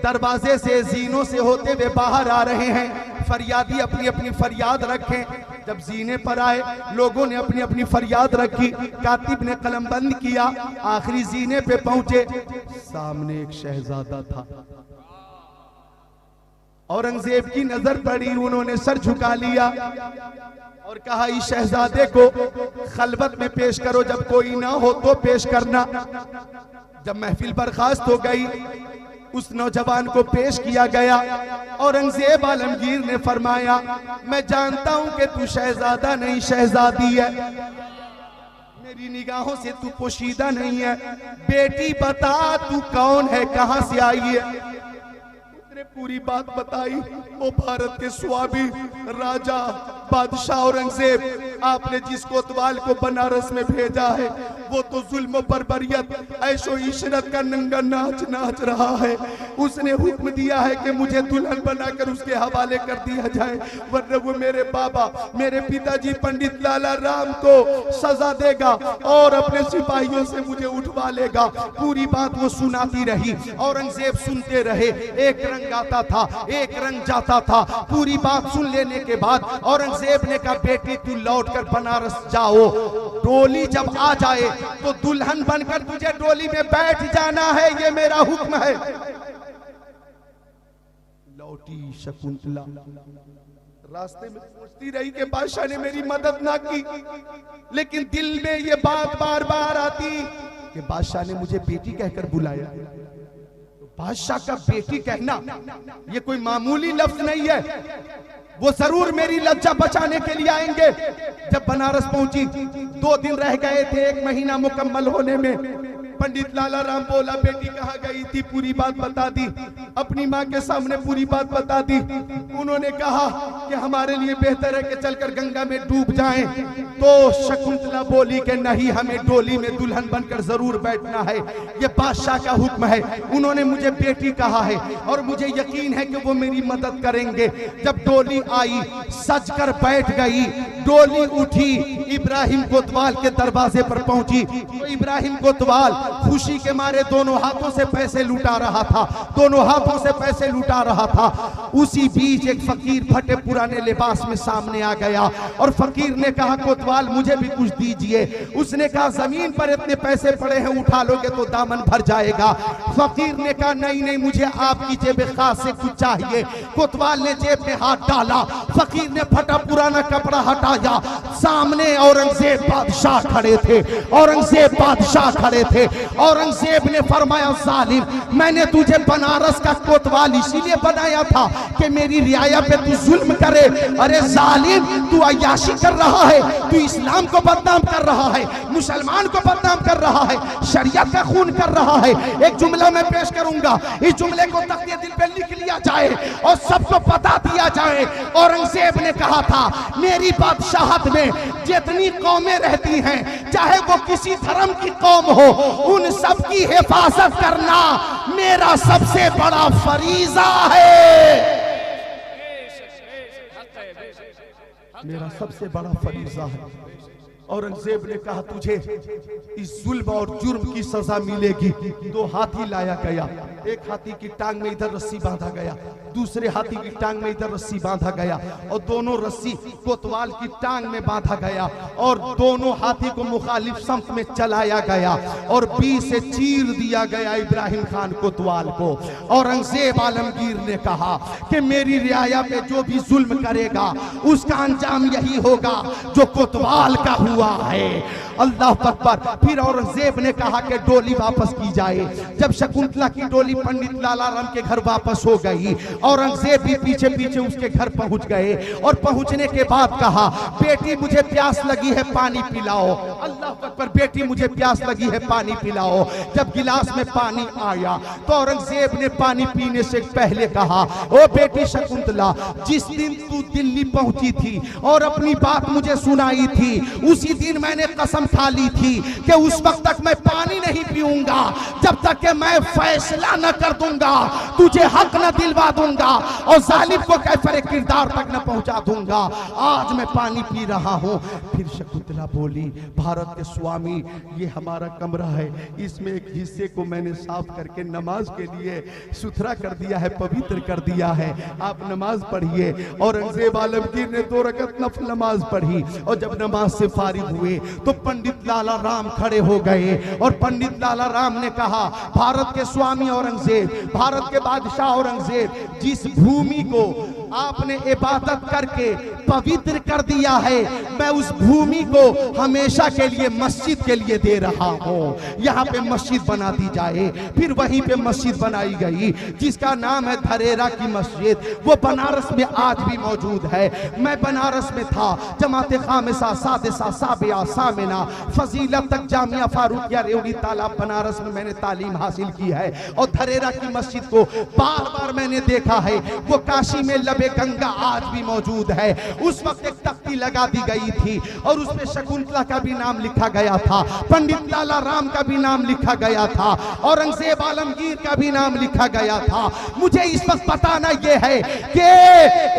दरवाजे से, जीनों से होते हुए बाहर आ रहे हैं। फरियादी अपनी अपनी फरियाद रखें। जब जीने पर आए, लोगों ने अपनी अपनी फरियाद रखी, कातिब ने कलम बंद किया, आखिरी जीने पे पहुंचे, सामने एक शहजादा था। औरंगजेब की नजर पड़ी, उन्होंने सर झुका लिया और कहा, इस शहजादे को खलवत में पेश करो, जब कोई ना हो तो पेश करना। जब महफिल बर्खास्त हो गई, उस नौजवान को पेश किया गया। औरंगजेब आलमगीर ने फरमाया, मैं जानता हूं कि तू शहजादा नहीं शहजादी है, मेरी निगाहों से तू पोशीदा नहीं है। बेटी बता तू कौन है, कहां से आई है? पूरी बात बताई। वो भारत के स्वामी राजा बादशाह औरंगजेब, आपने जिस कोतवाल को बनारस में भेजा है, वो तो जुल्म बर्बरियत, ऐशो इशरत का नंगा नाच नाच रहा है। उसने हुक्म दिया है कि मुझे दुल्हन बनाकर उसके हवाले कर दिया जाए, वरना वो मेरे बाबा, मेरे पिताजी पंडित लाला राम को सजा देगा और अपने सिपाहियों से मुझे उठवा लेगा। पूरी बात वो सुनाती रही, औरंगजेब सुनते रहे। एक रंग आता था, एक रंग जाता था। पूरी बात सुन लेने के बाद औरंगजेब ने कहा, बेटी तू लौट कर बनारस जाओ, डोली जब आ जाए तो दुल्हन बनकर तुझे डोली में बैठ जाना है, ये मेरा हुक्म है। लौटी शकुंतला, रास्ते में सोचती रही कि बादशाह ने मेरी मदद ना की, लेकिन दिल में ये बात बार बार आती कि बादशाह ने मुझे बेटी कहकर बुलाया। बादशाह का बेटी कहना ये कोई मामूली लफ्ज नहीं है। वो जरूर मेरी लज्जा बचाने के लिए आएंगे। जब बनारस पहुंची, 2 दिन रह गए थे 1 महीना मुकम्मल होने में। पंडित लाला राम बोला, बेटी कहाँ गई थी? पूरी बात बता दी, अपनी माँ के सामने पूरी बात बता दी। उन्होंने कहा कि हमारे लिए बेहतर है कि चलकर गंगा में डूब जाएं। तो शकुंतला बोली कि नहीं, हमें डोली में दुल्हन बनकर जरूर बैठना है, ये बादशाह का हुक्म है। उन्होंने मुझे बेटी कहा है और मुझे यकीन है कि वो मेरी मदद करेंगे। जब डोली आई, सजकर बैठ गई, डोली उठी, इब्राहिम कोतवाल के दरवाजे पर पहुंची। तो इब्राहिम कोतवाल खुशी के मारे दोनों हाथों से पैसे लुटा रहा था, दोनों हाथों से पैसे लुटा रहा था। उसी बीच एक फकीर फटे पुराने लिबास में सामने आ गया और फकीर ने कहा, कोतवाल मुझे भी कुछ दीजिए। उसने कहा, जमीन पर इतने पैसे पड़े हैं, उठा लोगे तो दामन भर जाएगा। फकीर ने कहा, नहीं नहीं, मुझे आपकी जेब खास से कुछ चाहिए। कोतवाल ने जेब में हाथ डाला, फकीर ने फटा पुराना कपड़ा हटाया। सामने औरंगजेब बादशाह खड़े थे, औरंगजेब बादशाह खड़े थे। औरंगजेब ने फरमाया, जालिम, मैंने तुझे बनारस का कोतवाल इसीलिए बनाया था कि मेरी रियाया पे तू जुल्म करे। अरे जालिम, तू अय्याशी कर रहा है, तू इस्लाम को बदनाम कर रहा है, मुसलमान को बदनाम कर रहा है, शरीयत का खून कर रहा है। एक जुमला मैं पेश करूंगा, इस जुमले को तख्ते दिल पे लिख लिया जाए और सबको बता दिया जाए। औरंगजेब ने कहा था, मेरी बादशाहत में जितनी कौमें रहती हैं, चाहे वो किसी धर्म की कौम हो, उन सब की हिफाजत करना मेरा सबसे बड़ा फरीजा है। मेरा सबसे बड़ा फरीजा है। औरंगजेब ने कहा, तुझे इस जुल्म और जुर्म की सजा मिलेगी। 2 हाथी लाया गया, एक हाथी की टांग में इधर रस्सी बांधा गया, दूसरे हाथी की टांग में इधर रस्सी बांधा गया और दोनों रस्सी कोतवाल की टांग में बांधा गया और दोनों हाथी को मुखालिफ समत में चलाया गया और बीच से चीर दिया गया इब्राहिम खान कोतवाल को। औरंगजेब आलमगीर ने कहा कि मेरी रियाया पे जो भी जुल्म करेगा उसका अंजाम यही होगा जो कोतवाल का हुआ है। अल्लाह अकबर। फिर औरंगजेब ने कहा कि डोली वापस की जाए। जब शकुंतला की डोली पंडित लाला राम के घर वापस हो गई, औरंगजेब भी पीछे पीछे उसके घर पहुंच गए और पहुंचने के बाद कहा, बेटी मुझे प्यास लगी है, पानी पिलाओ। अल्लाह अकबर। बेटी मुझे प्यास लगी है, पानी पिलाओ। जब गिलास में पानी आया तो औरंगजेब ने पानी पीने से पहले कहा, ओ बेटी शकुंतला, जिस दिन तू दिल्ली पहुंची थी और अपनी बात मुझे सुनाई थी, उसी दिन मैंने कसम खा ली थी कि उस वक्त तक मैं पानी नहीं पीऊंगा जब तक कि मैं फैसला न कर दूंगा, तुझे हक न दिलवा दूंगा और जालिम को कैफरे किरदार तक न पहुंचा दूंगा। आज मैं पानी पी रहा हूं। फिर शकुंतला बोली, भारत के स्वामी, ये हमारा कमरा है, इसमें एक हिस्से को मैंने साफ करके नमाज के लिए सुथरा कर दिया है, पवित्र कर दिया है, आप नमाज पढ़िए। औरंगजेब आलमगीर ने 2 रकत नफल नमाज पढ़ी और जब नमाज से फारिग हुए तो पंडित लाला राम खड़े हो गए और पंडित लाला राम ने कहा, भारत के स्वामी औरंगजेब, भारत के बादशाह औरंगजेब, जिस भूमि को आपने इबादत करके पवित्र कर दिया है, मैं उस भूमि को हमेशा के लिए मस्जिद के लिए दे रहा हूं। यहाँ पे मस्जिद बना दी जाए। फिर वहीं पे मस्जिद बनाई गई जिसका नाम है धरेरा की मस्जिद। वो बनारस में आज भी मौजूद है। मैं बनारस में था, जमाते खामिसा, सादिसा, साबिया, सामिना, फजीलत तक जामिया फारूकिया रेवड़ी तालाब बनारस में मैंने तालीम हासिल की है और धरेरा की मस्जिद को बार बार मैंने देखा है। वो काशी में लबे गंगा आज भी मौजूद है। उस वक्त एक तख्ती लगा दी गई थी और उसमें शकुंतला का भी नाम लिखा गया था, पंडित लाला राम का भी नाम लिखा गया था, औरंगजेब आलमगीर का भी नाम लिखा गया था। मुझे इस वक्त बताना यह है कि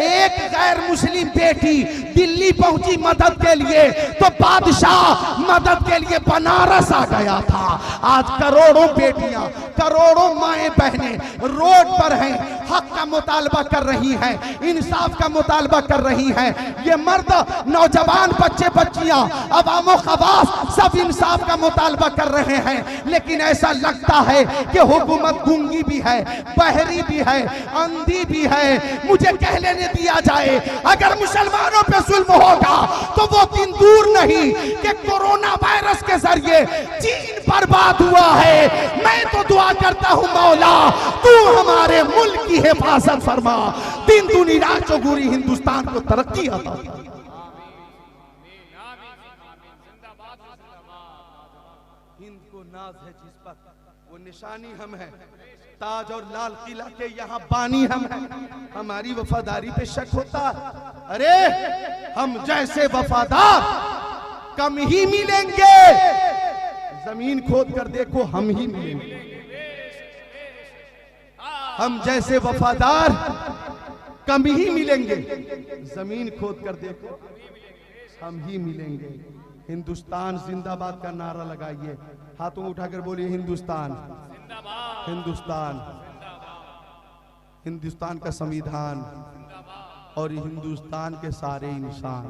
एक गैर मुस्लिम बेटी दिल्ली पहुंची मदद के लिए तो बादशाह मदद के लिए बनारस आ गया था। आज करोड़ों बेटियां, करोड़ों माएं बहनें रोड पर हैं, हक का मुतालबा कर रही हैं। इंसाफ का मुतालबा कर रही हैं। ये मर्द, नौजवान, बच्चे बच्चियां, अवामो खवास सब इंसाफ का मुतालबा कर रहे हैं। लेकिन ऐसा लगता है कि हुकूमत गूंगी भी है, बहरी भी है, अंधी भी है। मुझे कह लेने दिया जाए, अगर मुसलमानों पे जुल्म होगा तो वो दिन दूर नहीं कि कोरोना वायरस के जरिए चीन बर्बाद हुआ है। मैं तो दुआ करता हूं मौला तू हमारे मुल्क की हिफाजत फरमा, दिन दुनी रात चौगुनी हिंदुस्तान को तरक्की अता फरमा। हिंद को नाज है जिस पर, वो निशानी हम है, ताज और लाल किला के यहाँ बानी हम हैं। हमारी वफादारी पे शक होता, अरे हम जैसे वफादार कम ही मिलेंगे। जमीन खोद कर देखो, हम ही मिलेंगे। हम जैसे वफादार कम ही मिलेंगे। जमीन खोद कर देखो, हम ही मिलेंगे। हिंदुस्तान जिंदाबाद का नारा लगाइए, हाथों उठाकर बोलिए हिंदुस्तान, हिंदुस्तान, हिंदुस्तान का संविधान और हिंदुस्तान के सारे इंसान।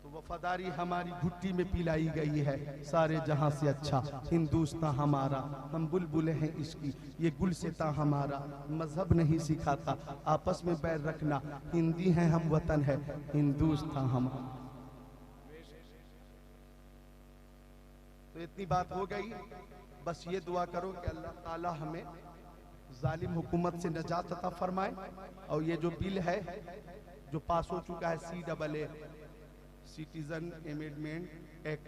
तो वफादारी हमारी घुट्टी में पिलाई गई है, सारे जहां से अच्छा हिंदुस्तान हमारा। हम बुलबुल हैं इसकी, ये गुलसिता हमारा। मजहब नहीं सिखाता आपस में बैर रखना, हिंदी हैं हम, वतन है हिंदुस्तान हमारा। तो इतनी बात हो गई, बस ये दुआ करो कि अल्लाह ताला हमें जालिम हुकूमत से नजात अता फरमाए। और ये जो बिल है जो पास हो चुका है, CAA citizen amendment act,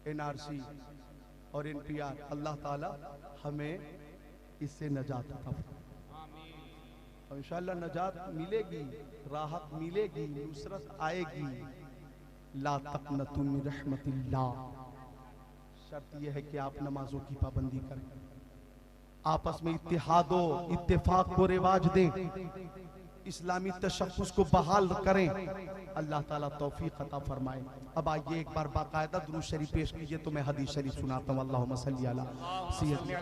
NRC और NPR, अल्लाह ताला हमें इससे नजात अता फरमाए। और इंशाअल्लाह नजात मिलेगी, राहत मिलेगी, नुसरत आएगी। ला तक़नतु मिन रहमतिल्लाह। शर्त यह है कि आप नमाजों की पाबंदी करें, आपस में इत्तेहादो इत्तेफाक को रिवाज दें, इस्लामी तशख्खुस को बहाल करें। अल्लाह ताला तौफीक अता फरमाए। अब आइए एक बार बाकायदा दुरूद शरीफ पेश कीजिए तो मैं हदीस शरीफ सुनाता हूँ। अल्लाहुम्मा सल्ली अला सय्यदना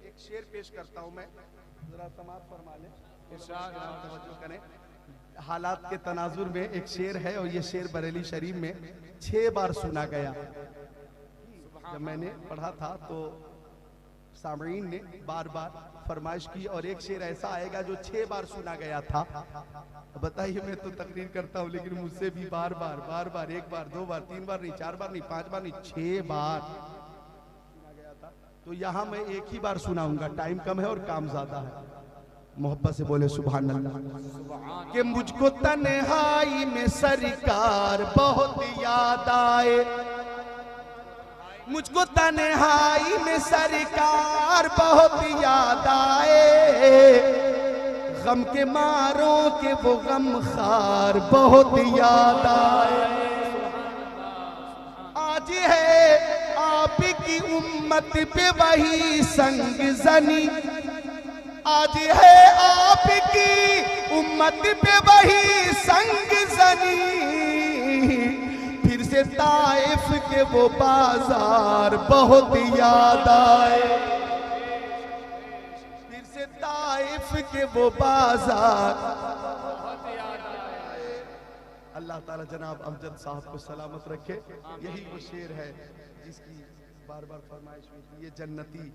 एक शेर पेश करता हूँ मैं, जरा समाअत फरमा लें, तवज्जो करें। हालात के तनाजुर में एक शेर है और ये शेर बरेली शरीफ में 6 बार सुना गया। जब मैंने पढ़ा था तो सामईन ने बार बार फरमाइश की और एक शेर ऐसा आएगा जो 6 बार सुना गया था। बताइए, मैं तो तकरीर करता हूँ लेकिन मुझसे भी बार बार 1 बार 2 बार 3 बार नहीं, 4 बार नहीं, 5 बार नहीं, 6 बार सुना गया था। तो यहाँ मैं एक ही बार सुनाऊंगा, टाइम कम है और काम ज्यादा है। मोहब्बत से बोले सुभान अल्लाह। कि मुझको तन्हाई में सरकार बहुत याद आए, मुझको तन्हाई में सरकार बहुत याद आए, गम के मारों के वो गम खार बहुत याद आए। आज है आपकी उम्मत पे वही संग जनी, आज है आपकी उम्मत पे वही संग जनी, फिर से ताइफ के वो बाजार बहुत याद आए, फिर से ताइफ के वो बाजार बहुत याद आए। अल्लाह ताला जनाब अमजद साहब को सलामत रखे। यही वो शेर है जिसकी बार बार फरमाइश हुई थी। ये जन्नती,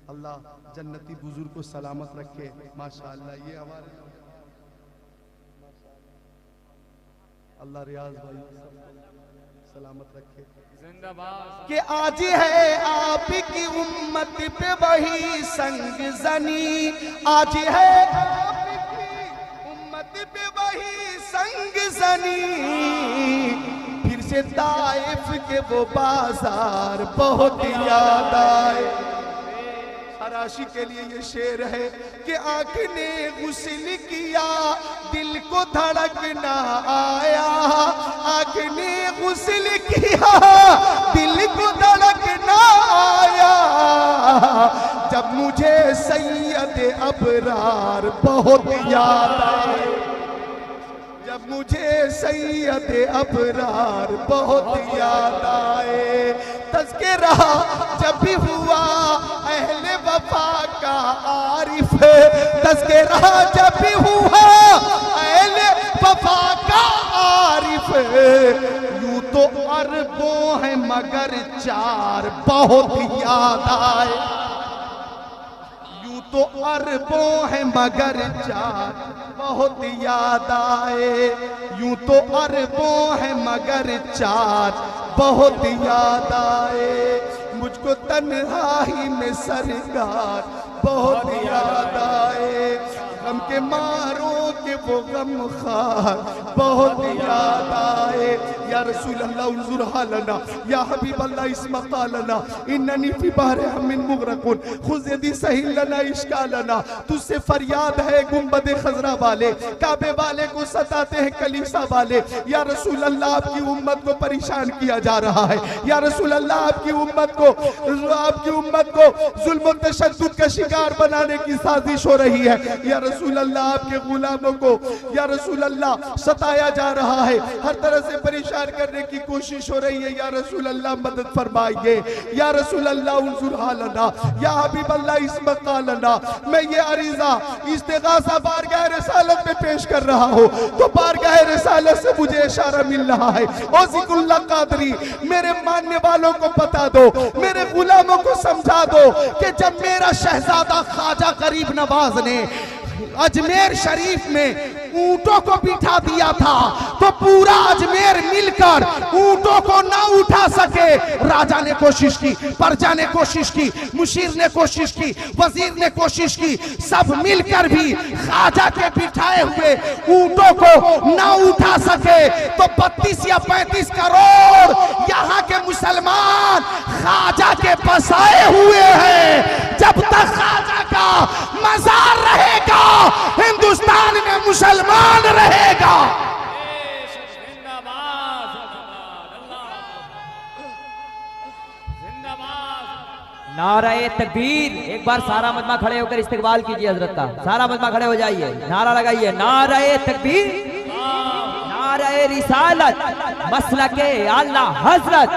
अल्लाह जन्नती बुजुर्ग को सलामत रखे। माशाअल्लाह, ये हमारे अल्लाह रियाज भाई सलामत रखे, जिंदाबाद। कि आज है आपकी उम्मत पे वही संग जनी, आज है आपकी उम्मत पे वही संग जनी, फिर से ताइफ के वो बाजार बहुत याद आए। फराशी के लिए ये शेर है कि आँख ने गुस्ल किया दिल को धड़कना आया, आँख ने गुस्ल किया दिल को धड़कना आया, जब मुझे सैयद अबरार बहुत याद आए, जब मुझे सैयद अबरार बहुत याद आए। तज़किरा जब भी हुआ अहले वफा का आरिफ, तज़किरा जब भी हुआ अहले वफा का आरिफ, यूं तो अरबों है मगर चार बहुत याद आए। यूं तो अरबों है मगर चार बहुत याद आए। यूं तो अरबों है मगर चार बहुत याद आए। मुझको तन्हाई में सरकार बहुत याद आए। गम के मारों के वो गम खार बहुत याद आए। या रसूल अल्लाह उन्जुर हालना, या हबीब अल्लाह इस्मा कालना, इन्ननी फी बहरे हमिन मुगरकुन, खुज़ यदी सहिल लना इश्कालना। तुझसे फरियाद है गुंबद खजरा वाले, काबे वाले को सताते हैं कलीसा वाले। या रसूल अल्लाह आपकी उम्मत को परेशान किया जा रहा है। या रसूल अल्लाह आपकी उम्मत को जुल्म तशद्दुद का शिकार बनाने की साजिश हो रही है। या रसूल अल्लाह आपके गुलामों को या रसूल अल्लाह सताया जा रहा है, हर तरह से परेशान करने की कोशिश हो रही है। या रसूल अल्लाह मदद फरमाइए। या रसूल अल्लाह उन्जुर हालना, या हबीब अल्लाह इस्मा कालना। मैं ये अरीज़ा इस्तिगासा बारगाह रिसालत में पेश कर रहा हूँ तो बारगाह रिसालत से मुझे इशारा मिल रहा है। ओ ज़िक्रुल्लाह कादरी, मेरे मानने वालों को बता दो, मेरे गुलामों को समझा दो कि जब मेरा शहजादा ख्वाजा गरीब नवाज ने अजमेर शरीफ में ऊंटों को बिठा दिया था तो पूरा अजमेर मिलकर ऊंटों को ना उठा सके। राजा ने कोशिश की, प्रजा ने कोशिश की, मुशीर ने कोशिश की, वजीर ने कोशिश की, सब मिलकर भी ख्वाजा के बिठाए हुए ऊंटों को ना उठा सके। तो 32 या 35 करोड़ यहाँ के मुसलमान ख्वाजा के बसाए हुए हैं। जब तक ख्वाजा का मजार रहेगा हिंदुस्तान में मुसलमान रहेगा। नाराए तकबीर। एक बार सारा मजमा खड़े होकर इस्तकबाल कीजिए हजरत का। सारा मजमा खड़े हो जाइए, नारा लगाइए, नाराए तकबीर, नाराए रिसालत, मसलके आला हजरत,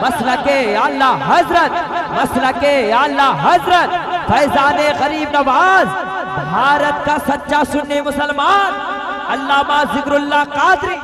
मसलके आला हजरत, मसलके आला हजरत, फैजाने गरीब नवाज, भारत का सच्चा सुन्नी मुसलमान अल्लामा ज़िक्रुल्लाह कादरी।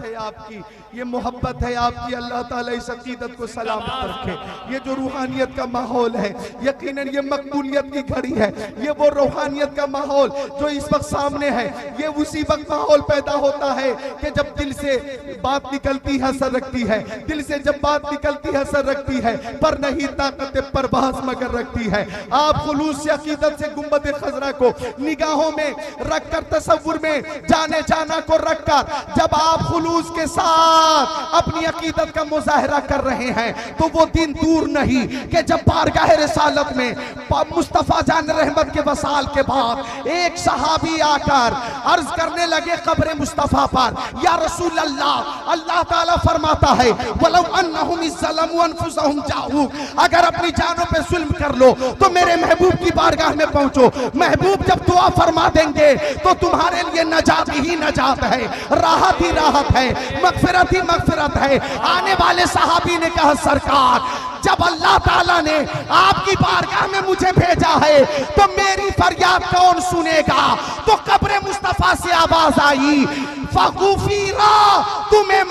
है आपकी, ये मोहब्बत है आपकी। अल्लाह ताला इस अकीदत को सलामत रखे। ये जो रूहानियत का माहौल है, यकीनन ये मकबूलियत की घड़ी है। ये वो रूहानियत का माहौल जो इस वक्त सामने है, ये उसी वक्त माहौल पैदा होता है कि जब दिल से बात निकलती है असर रखती है। दिल से जब बात निकलती है असर रखती है, पर नहीं ताकत परवाज़ मगर रखती है। आप खुलूस से अकीदत से गुंबद खजरा को निगाहों में रखकर, तसव्वुर में जाने जाना को रखकर जब आप खुलूस के साथ अपनी अकीदत का मुजाहरा कर रहे हैं तो वो दिन दूर नहीं कि जब बारगाह रिसालत में मुस्तफा जान रहमत के वसाल के बाद एक सहाबी आकर अर्ज करने लगे कब्र मुस्तफा पर, या रसूल अल्लाह, अल्लाह ताला फरमाता है वलौ अन्नहुम इज़्ज़लमू अनफुसहुम जाऊक, अगर अपनी जानों पे जुल्म कर लो तो मेरे महबूब की बारगाह में पहुंचो। महबूब जब दुआ फरमा देंगे तो तुम्हारे लिए नजात ही नजात है, राहत ही राहत है, मगफिरत ही मगफिरत है। आने वाले सहाबी ने कहा सरकार, जब अल्लाह ताला ने आपकी बारगाह में मुझे भेजा है तो मेरी फरियाद कौन सुनेगा? तो कब्र मुस्तफा से आवाज आई, फगुफिरा, तुम्हें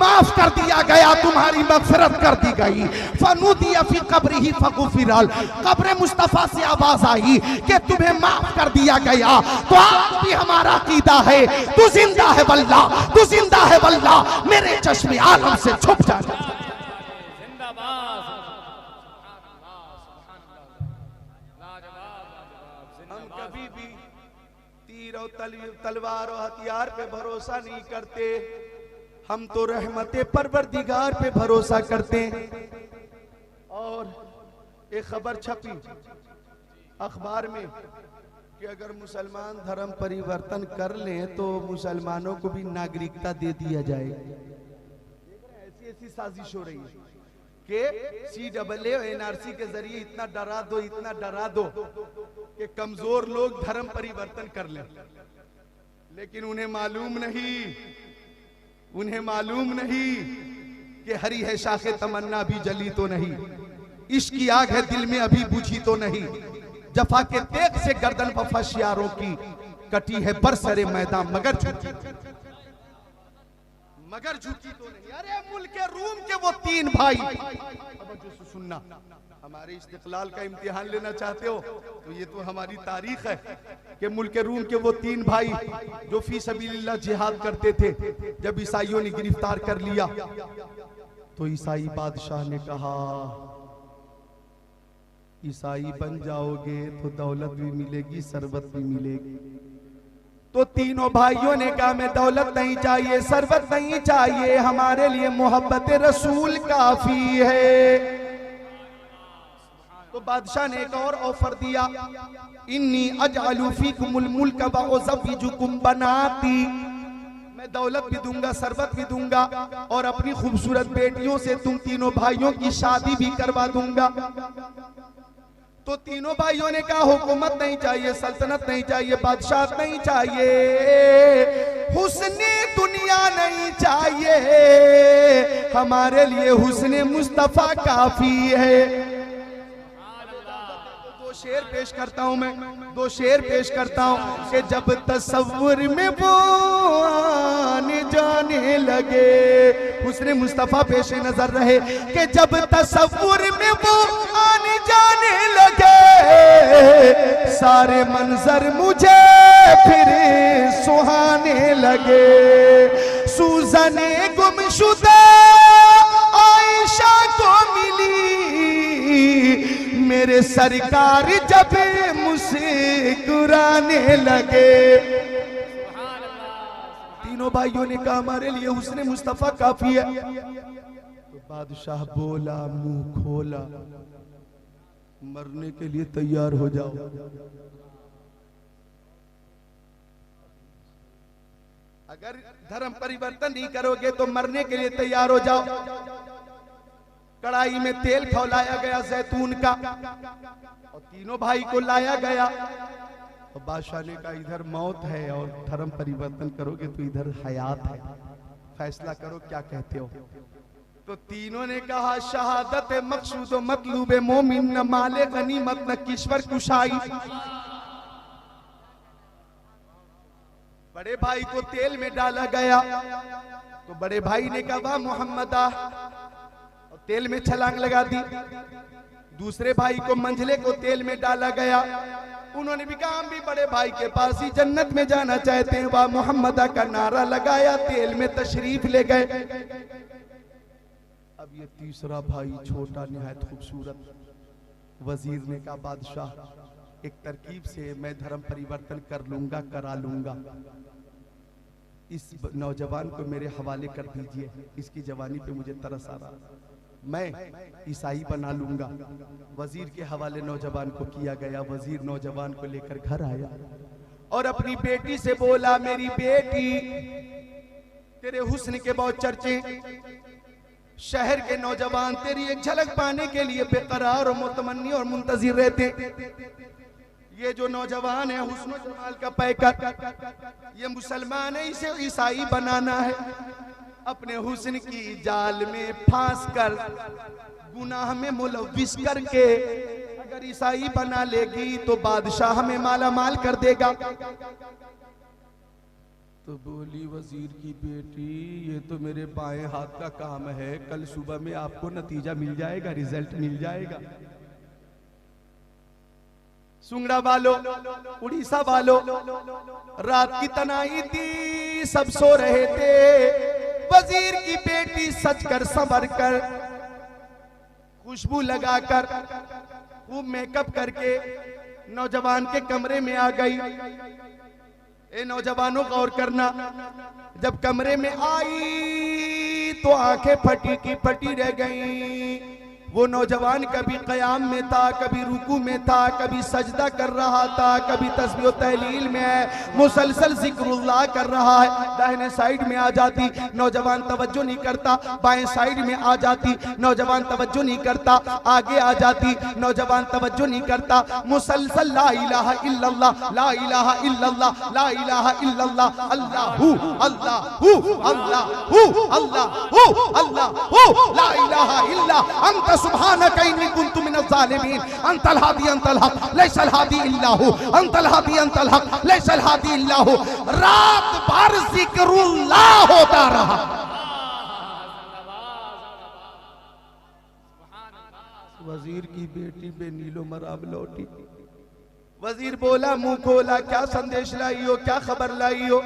माफ कर दिया गया, तुम्हारी मगफिरत कर दी गई। फनुदिया फी कब्रिही फगुफिरल, कब्र मुस्तफा से आवाज आई कि तुम्हें माफ कर दिया गया। तो आज भी हमारा अकीदा है, तू जिंदा है वल्लाह, तू जिंदा है वल्लाह, मेरे चश्मे आलम से छुप जाना। हम कभी भी तीर और तलवार और हथियार पे भरोसा नहीं करते, हम तो रहमते परवरदिगार पे भरोसा करते हैं। और एक खबर छपी अखबार में कि अगर मुसलमान धर्म परिवर्तन कर लें तो मुसलमानों को भी नागरिकता दे दिया जाए। ऐसी ऐसी साजिश हो रही है कि CAA और NRC के जरिए इतना डरा दो, इतना डरा दो कि कमजोर लोग धर्म परिवर्तन कर लें। लेकिन उन्हें मालूम नहीं कि हरी है शाखे तमन्ना भी जली तो नहीं, इश्क की आग है दिल में अभी बुझी तो नहीं, जफा के तेग से गर्दन वफश यारों की कटी है बरसरे मैदान मगर झुकी तो नहीं। अरे मुल्क रूम के वो 3 भाई, अब सुनना, हमारे इस्तिक़लाल का इम्तिहान लेना चाहते हो तो ये तो हमारी तारीख है कि मुल्क रूम के वो 3 भाई जो फी सबीलिल्लाह जिहाद करते थे, जब ईसाइयों ने गिरफ्तार कर लिया तो ईसाई बादशाह ने कहा ईसाई बन जाओगे तो दौलत भी मिलेगी, सरबत भी मिलेगी। तो तीनों भाइयों ने कहा मैं दौलत नहीं चाहिए, सरबत नहीं चाहिए, हमारे लिए मोहब्बत रसूल काफी है। तो बादशाह ने एक और ऑफर दिया, इन्नी अजअलु फीकुमुल मुल्क व उज़व्विजुकुम बनाती, मैं दौलत भी दूंगा, सरबत भी दूंगा और अपनी खूबसूरत बेटियों से तुम तीनों भाइयों की शादी भी करवा दूंगा। तो तीनों भाइयों ने कहा हुकूमत नहीं चाहिए, सल्तनत नहीं चाहिए, बादशाह नहीं चाहिए, हुस्ने दुनिया नहीं चाहिए, हमारे लिए हुस्ने मुस्तफा काफी है। दो शेर पेश करता हूं मैं, 2 शेर पेश करता हूं कि जब तसव्वुर में वो आने जाने लगे, हुस्ने मुस्तफा पेश नजर रहे कि जब तसव्वुर में वो आने जाने लगे, सारे मंजर मुझे फिर सुहाने लगे, सूजने गुमशुदा आयशा को मिली, मेरे सरकार जब मुस्कुराने लगे। तीनों भाइयों ने कहा हमारे लिए हुस्ने मुस्तफा काफी है। तो बादशाह बोला मुंह खोला, मरने के लिए तैयार हो जाओ। अगर धर्म परिवर्तन नहीं करोगे तो मरने के लिए तैयार हो जाओ। कढ़ाई में तेल खौलाया गया जैतून का और तीनों भाई को लाया गया। तो बादशाह ने कहा इधर मौत है और धर्म परिवर्तन करोगे तो इधर हयात है, फैसला करो क्या कहते हो। तो तीनों ने कहा शहादत मकसूद मतलूब मोमिन, न माले गनीमत न किश्वर कुशाई। बड़े भाई को तेल में डाला गया तो बड़े भाई ने कहा वाह मोहम्मदा, और तेल में छलांग लगा दी। दूसरे भाई को मंझले को तेल में डाला गया, उन्होंने भी कहा हम भी बड़े भाई के पास ही जन्नत में जाना चाहते हैं, वाह मोहम्मदा का नारा लगाया, तेल में तशरीफ ले गए। अब ये तीसरा भाई छोटा निहायत खूबसूरत, वजीर ने कहा बादशाह एक तरकीब से मैं धर्म परिवर्तन कर लूंगा, करा लूंगा, इस नौजवान को मेरे हवाले कर दीजिए, इसकी जवानी पे मुझे तरस आ रहा, मैं ईसाई बना लूंगा। वजीर के हवाले नौजवान को किया गया। वजीर नौजवान को लेकर घर आया और अपनी बेटी से बोला मेरी बेटी तेरे हुस्न के बहुत चर्चे, शहर के नौजवान तेरी एक झलक पाने के लिए बेकरार और मुतमन्नी और मुंतजिर रहते। ये जो नौजवान है हुस्न जमाल का पैकर, ये मुसलमान है, इसे ईसाई बनाना है, अपने हुस्न की जाल में फांस कर गुनाह में मुलविस करके अगर ईसाई बना लेगी तो बादशाह हमें माला माल कर देगा। तो बोली वजीर की बेटी ये तो मेरे बाएं हाथ का काम है, कल सुबह में आपको नतीजा मिल जाएगा, रिजल्ट मिल जाएगा। सुंगड़ा वालों, उड़ीसा वालों, रात की तनाई थी, सब सो रहे थे। वजीर की बेटी सज कर संवर कर खुशबू लगाकर खूब मेकअप करके नौजवान के कमरे में आ गई। ए नौजवानों गौर करना, जब कमरे में आई तो आंखें फटी की फटी रह गईं, वो नौजवान कभी क़याम में था, कभी रुकू में था, कभी सजदा कर रहा था, कभी तस्बीह तहलील में है, मुसलसल जिक्रुल्लाह कर रहा है। दाहिने साइड में आ जाती, नौजवान तवज्जो नहीं करता, बाएं साइड में आ जाती, नौजवान तवज्जो नहीं करता, आगे आ जाती, नौजवान तवज्जो नहीं करता, मुसलसल ला इलाहा इल्लल्लाह, ला इलाहा इल्लल्लाह, ला इलाहा इल्लल्लाह, अल्लाहू अल्लाहू अल्लाहू अल्लाहू अल्लाहू ला इलाहा इल्ला अंत सुब्हानका इन्नी कुन्तु मिनज़ ज़ालिमीन, अंतल हादी अंतल हक लैसल हादी इल्ला हु, अंतल हादी अंतल हक लैसल हादी इल्ला हु। रात भर जिक्रुल्लाह होता रहा। वजीर की बेटी बेनीलो मराब लौटी। वजीर बोला, मुंह खोला, क्या संदेश लाई हो, क्या खबर लाई हो?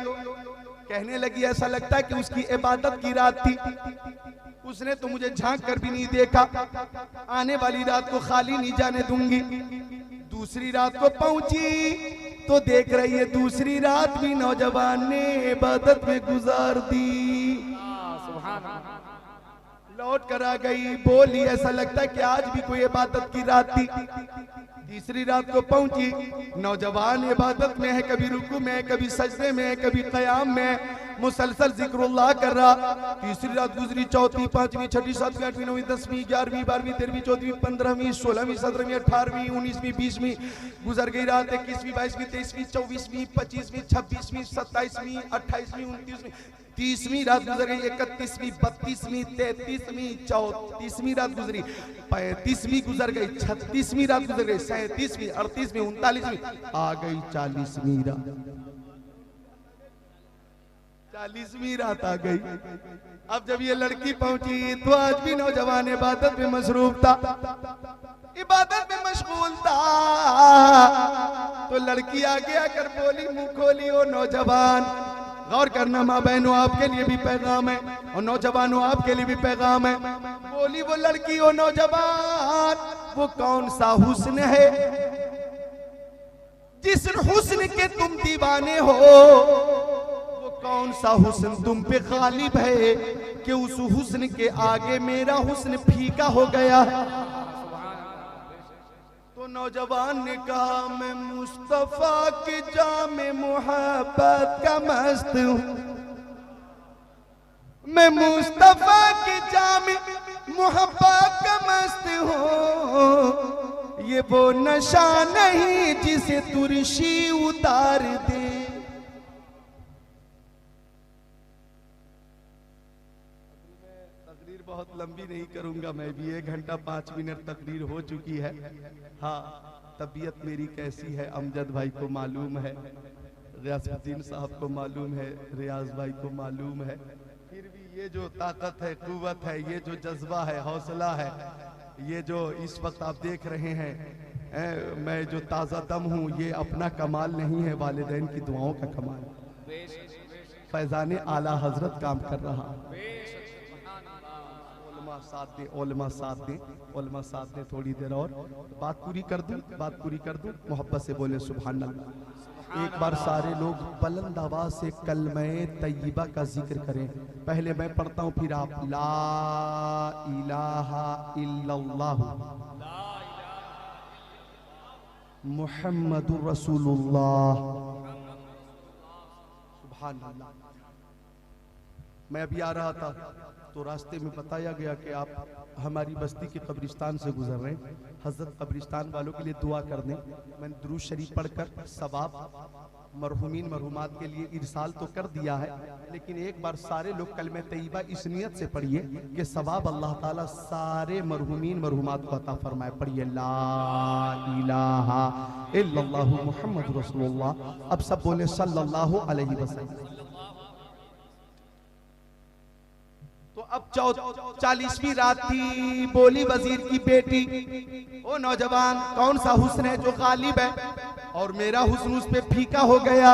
कहने लगी, ऐसा लगता है कि उसकी इबादत की रात थी, उसने तो मुझे झांक कर भी नहीं देखा, आने वाली रात को खाली नहीं जाने दूंगी। दूसरी रात को पहुंची तो देख रही है दूसरी रात भी नौजवान ने इबादत में गुजार दी। लौट कर आ गई, बोली, ऐसा लगता है कि आज भी कोई इबादत की रात थी। तीसरी रात को पहुंची, नौजवान इबादत में है, कभी रुकू में है, कभी सजदे में है, कभी क़याम में है, मुसलसल जिक्रुल्लाह कर रहा। तीसरी रात गुजरी, चौथी, पांचवी, छठी, सातवीं, आठवीं, नौवीं, 10वीं, 11वीं, 12वीं, 13वीं, 14वीं, 15वीं, 16वीं, 17वीं, 18वीं, 19वीं, 20वीं गुजर गई रात। 21वीं, 22वीं, 23वीं, 24वीं, 25वीं, 26वीं, 27वीं, 28वीं, 29वीं, 30वीं रात गुजर गई। 31वीं, 32वीं, 33वीं, 34वीं रात गुजरी। 35वीं गुजर गई, 36वीं रात गुजर गई, 37वीं, 38वीं, 39वीं, आ गई 40वीं रात। 40वीं रात आ गई। अब जब ये लड़की पहुंची तो आज भी नौजवान इबादत में मसरूफ था, इबादत में मशगूल था। तो लड़की आगे आकर बोली, मुंह खोली, ओ नौजवान, गौर करना माँ बहनों, आपके लिए भी पैगाम है और नौजवानों आपके लिए भी पैगाम है। बोली वो लड़की, ओ नौजवान, वो कौन सा हुस्न है जिस हुस्न के तुम दीवाने हो? वो कौन सा हुस्न तुम पे गालिब है कि उस हुस्न के आगे मेरा हुस्न फीका हो गया है? तो नौजवान ने कहा, मैं मुस्तफा के जामे मोहब्बत का मस्त हूँ, मैं मुस्तफा के जामे मोहब्बत का मस्त हूँ। ये वो नशा नहीं जिसे तुरशी उतार दे। तकरीर बहुत लंबी नहीं करूंगा मैं भी, 1 घंटा 5 मिनट तकरीर हो चुकी है। हाँ, तबीयत मेरी कैसी है अमजद भाई को मालूम है, रियासुद्दीन साहब को मालूम है, रियाज भाई को मालूम है। फिर भी ये जो ताकत है, कुव्वत है, ये जो जज्बा है, हौसला है, ये जो इस वक्त आप देख रहे हैं, मैं जो ताज़ा दम हूँ, ये अपना कमाल नहीं है, वालिदैन की दुआओं का कमाल। फैज़ान आला हजरत काम कर रहा। साथ दे, ओलमा साथ दे, ओलमा साथ दे। थोड़ी देर और बात पूरी कर दूं, बात पूरी कर दूं। मोहब्बत से बोले सुभान अल्लाह। एक बार सारे लोग बुलंद आवाज से कलमे तय्यबा का जिक्र करें। पहले मैं पढ़ता हूं, फिर आप। ला इलाहा इल्लल्लाह मुहम्मदुर रसूलुल्लाह। सुभान अल्लाह। मैं अभी आ रहा था तो रास्ते में बताया गया कि आप हमारी बस्ती के कब्रिस्तान से गुजर रहे हैं, हजरत कब्रिस्तान वालों के लिए दुआ कर दें। मैंने दुरूद शरीफ पढ़कर सवाब मरहुमीन मरहुमात के लिए इरसाल तो कर दिया है, लेकिन एक बार सारे लोग कलमे तय्यबा इस नियत से पढ़िए कि सवाब अल्लाह ताला सारे मरहुमीन मरहुमात को अता फरमाए। पढ़िए, ला इलाहा इल्लल्लाहु मुहम्मदुर रसूलुल्लाह। अब सब बोले सल्लल्लाहु अलैहि वसल्लम। तो अब 40वीं रात थी। बोली वजीर की बेटी, ओ नौजवान, कौन सा हुस्न है जो गालिब है और मेरा हुस्न उस पे फीका हो गया?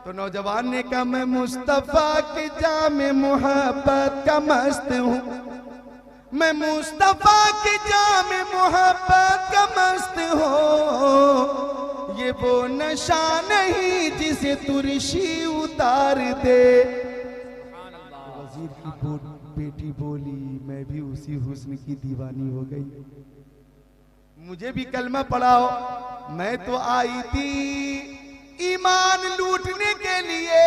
तो नौजवान ने कहा, मैं मुस्तफा के जामे मोहब्बत का मस्त हूँ, मैं मुस्तफा के जामे मोहब्बत का मस्त हूँ। ये वो नशा नहीं जिसे तुरशी उतार दे। बेटी बोली, मैं भी उसी हुस्न की दीवानी हो गई। मुझे भी कलमा पढ़ाओ। मैं तो आई थी ईमान लूटने के लिए,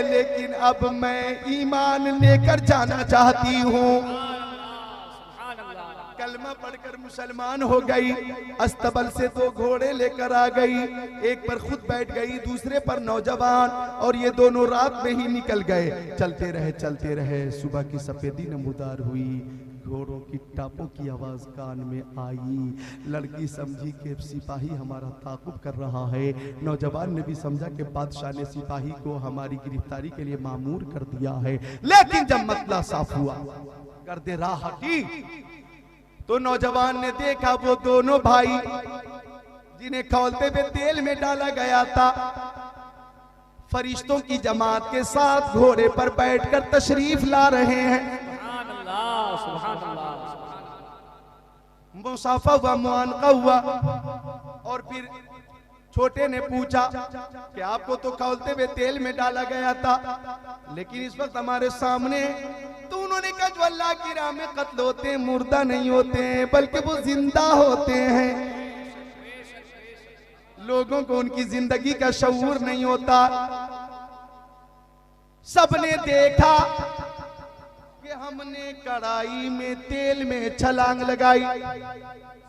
लेकिन अब मैं ईमान लेकर जाना चाहती हूँ। कलमा पढ़कर मुसलमान हो गई। अस्तबल से 2 घोड़े लेकर आ गई, एक पर खुद बैठ गई, दूसरे पर नौजवान, और ये दोनों रात में ही निकल गए। चलते रहे, सुबह की सफेदी नमूदार हुई, घोड़ों की टापों की आवाज कान में आई। लड़की समझी कि सिपाही हमारा ताकुब कर रहा है। नौजवान ने भी समझा कि बादशाह ने सिपाही को हमारी गिरफ्तारी के लिए मामूर कर दिया है। लेकिन जब मतला साफ हुआ, गर्दे राह हटी, तो नौजवान ने देखा वो दोनों भाई जिन्हें खौलते हुए तेल में डाला गया था, फरिश्तों की जमात के साथ घोड़े पर बैठकर तशरीफ ला रहे हैं। मुसाफा हुआ, मुआनका हुआ, और फिर छोटे ने पूछा कि आपको तो खौलते हुए तेल में डाला गया था, लेकिन इस वक्त हमारे सामने। तो उन्होंने कहा जो अल्लाह की राह में कत्ल होते हैं मुर्दा नहीं होते हैं, बल्कि वो जिंदा होते हैं। लोगों को उनकी जिंदगी का शऊर नहीं होता। सबने देखा कि हमने कढ़ाई में तेल में छलांग लगाई,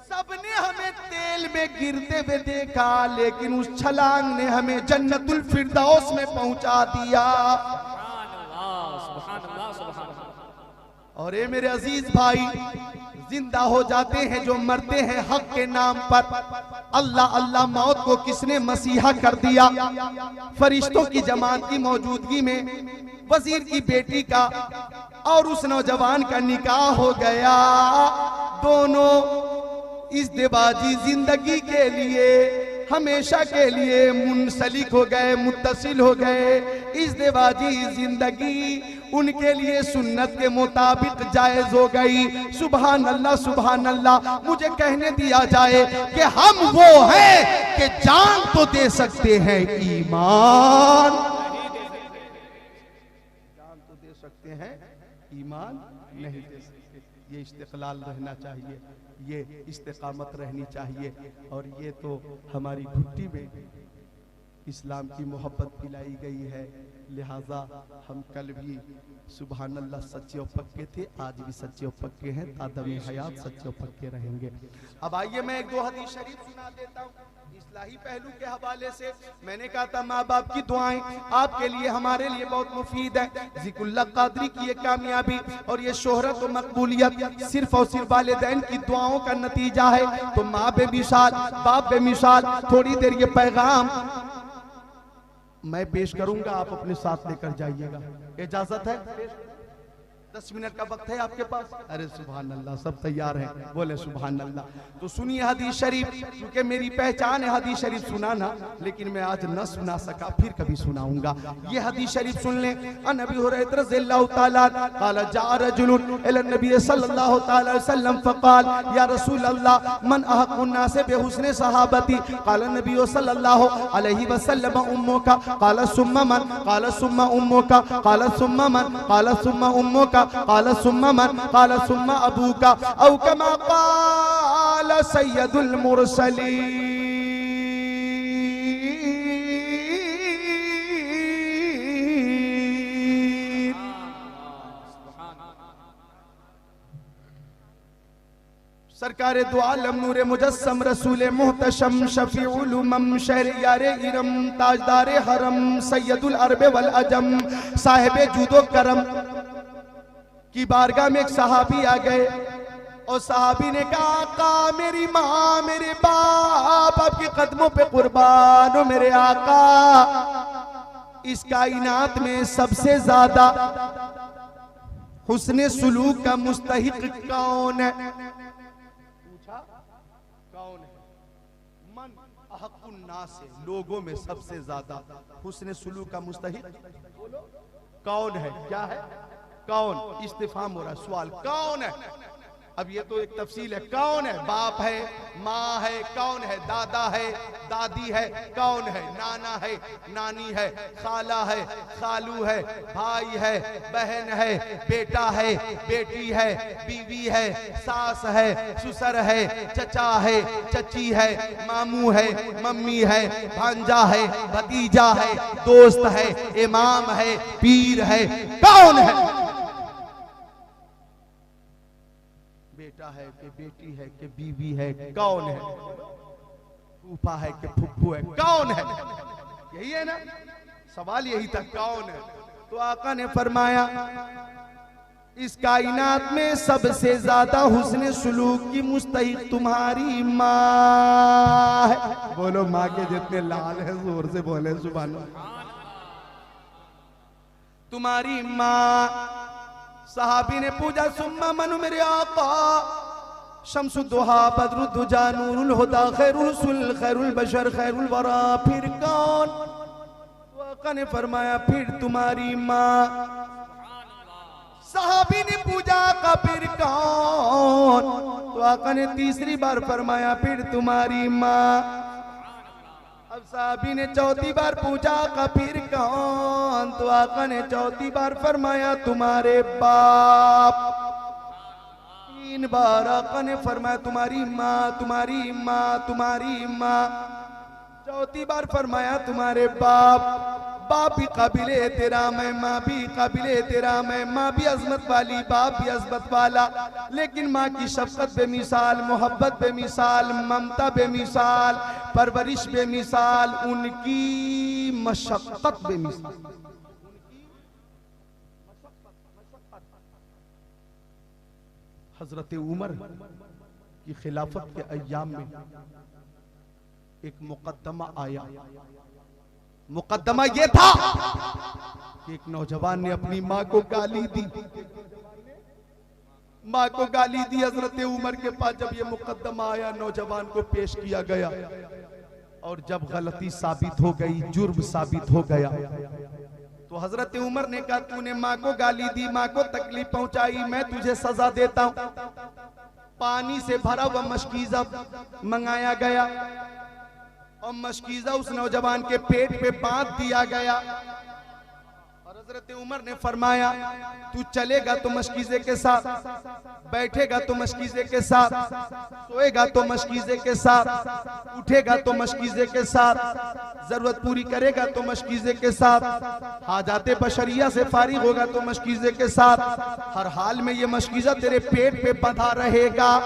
सबने हमें तेल में गिरते हुए देखा, लेकिन उस छलांग ने हमें जन्नतुल फिरदौस में पहुंचा दिया। और ये मेरे अजीज भाई, जिंदा हो जाते हैं जो मरते हैं हक के नाम पर। अल्लाह अल्लाह मौत को किसने मसीहा कर दिया। फरिश्तों की जमात की मौजूदगी में वजीर की बेटी का और उस नौजवान का निकाह हो गया। दोनों इज़्दिवाजी जिंदगी के लिए हमेशा के लिए मुंसलिक हो गए, मुत्तसिल हो गए। इज़्दिवाजी जिंदगी उनके लिए सुन्नत के मुताबिक जायज हो गई। सुभान अल्लाह, सुभान अल्लाह। मुझे कहने दिया जाए कि हम वो हैं कि जान तो दे सकते हैं, ईमान जान तो दे सकते हैं, ईमान नहीं दे सकते। ये इस्तिक़लाल रहना चाहिए, ये इस्तिक़ामत रहनी चाहिए। और ये तो हमारी घुट्टी में इस्लाम की मोहब्बत पिलाई गई है। लिहाजा हम कल भी सुभान अल्लाह सच्चे और पक्के थे, आज भी सच्चे और पक्के हैं, तादम हयात सच्चे और पक्के रहेंगे। अब आइए मैं 1-2 हदीस शरीफ सुना देता हूँ इस्लाही पहलू के हवाले से। मैंने कहा था माँ बाप की दुआएं आपके लिए हमारे लिए बहुत मुफीद है। ज़िक्रुल्लाह क़ादरी की ये कामयाबी और ये शोहरत और मकबूलियत सिर्फ और सिर्फ वालिदैन की दुआओं का नतीजा है। तो माँ बेमिसाल, बाप बेमिसाल, थोड़ी देर ये पैगाम मैं पेश करूंगा, आप अपने साथ लेकर जाइएगा। इजाजत है? 10 मिनट का वक्त है आपके पास? अरे सुभान अल्लाह, सब तैयार हैं, बोले सुभान अल्लाह। तो सुनिए हदीस शरीफ, क्योंकि मेरी पहचान है हदीस शरीफ सुनाना, लेकिन मैं आज न सुना सका, फिर कभी सुनाऊंगा। ये हदीस शरीफ सुन लें। अन अबी हुरैरा रज़ियल्लाहु ताला क़ाल जा रजुलुन इला नबी सल्लल्लाहु ताला अलैहि वसल्लम फ़क़ाल या रसूल अल्लाह मन अहक़्क़ुन नास बिहुस्नि सहाबती क़ाल नबी सल्लल्लाहु अलैहि वसल्लम उम्मुका क़ाल सुम्मा मन क़ाल सुम्मा उम्मुका क़ाल सुम्मा मन क़ाल सुम्मा उम्मुका क़ाल सुम्मा मन क़ाल सुम्मा अबूका औ कमा क़ाल सय्यदुल मुरसलीन। सरकारे दो आलम नूरे मुजस्सम रसूल मुहतशम शफीउल उमम शहरियारे इरम ताजदारे हरम सैयदुल अरब वल अजम साहिबे जूदो करम की बारगाह में एक सहाबी आ गए और सहाबी ने कहा आका मेरी माँ मेरे बाप आपके कदमों पे कुर्बान हो मेरे आका, इस कायनात में सबसे ज्यादा हुस्ने सुलूक का मुस्तहिक कौन है? पूछा कौन है? मन अहक़्क़ुन नास से, लोगों में सबसे ज्यादा हुस्ने सुलूक का मुस्तहिक कौन है? क्या है? कौन? इस्तिफाम हो रहा है, सवाल कौन है? अब ये तो एक तफसील है, कौन है? बाप है, माँ है, कौन है? दादा है, दादी है, कौन है? नाना है, नानी है, खाला है, खालू है, भाई है, बहन है, बेटा है, बेटी है, बीवी है, सास है, ससुर है, चचा है, चची है, मामू है, मम्मी है, भांजा है, भतीजा है, दोस्त है, इमाम है, पीर है, कौन है? बेटा है कि बेटी है कि बीवी है, कौन है? फूफा है कि फुप्पू है, कौन है? यही है ना सवाल, यही था, कौन है? तो आका ने फरमाया इस कायनात में सबसे ज्यादा हुस्न सुलूक की मुस्तहिक तुम्हारी माँ है। बोलो माँ के जितने लाल है जोर से बोले सुभान अल्लाह। तुम्हारी माँ। सहाबी ने पूछा सुम्मा मनु मेरे आका, शम्सुद्दुहा बद्रुद्दुजा नूरुल हुदा खैरुल रसूल खैरुल बशर खैरुल वरा, फिर कौन? तो आका ने फरमाया फिर तुम्हारी माँ। सहाबी ने पूछा आका फिर कौन? तो आका ने तीसरी बार फरमाया फिर तुम्हारी माँ। अब साहबी ने चौथी बार पूछा का फिर कौन? तो आका ने चौथी बार फरमाया तुम्हारे बाप। तीन बार आका ने फरमाया तुम्हारी माँ, तुम्हारी माँ, तुम्हारी माँ। चौथी बार फरमाया तुम्हारे बाप। बाप भी काबिले तेरा मैं, माँ भी काबिले तेरा मैं, माँ भी अजमत वाली, बाप भी अजमत वाला, लेकिन माँ की शफकत बेमिसाल, मोहब्बत बेमिसाल, ममता बेमिसाल, परवरिश बेमिसाल, उनकी मशक्कत बेमिसाल। हजरत उमर की खिलाफत के अय्याम में एक मुकद्दमा आया। मुकद्दमा ये था कि एक नौजवान ने अपनी माँ को गाली दी, माँ को गाली दी। हजरत उमर के पास जब ये मुकद्दमा आया, नौजवान को पेश किया गया, और जब गलती साबित हो गई, जुर्म साबित हो गया, तो हजरत उमर ने कहा तूने माँ को गाली दी, माँ को तकलीफ पहुंचाई, मैं तुझे सजा देता हूं। पानी से भरा हुआ मशकीजा मंगाया गया और मशकीजा उस नौजवान के पेट पे बांध दिया गया, और हजरत उमर ने फरमाया तू चलेगा तो मशकीजे के साथ, बैठेगा तो मशकीजे के साथ, सोएगा तो मशकीजे के साथ, उठेगा तो मशकीजे के साथ, जरूरत पूरी करेगा तो मशकीजे के साथ, हाजाते बशरिया से फारिग होगा तो मशकीजे के साथ, हर हाल में ये मशकीजा तेरे पेट पे बंधा रहेगा।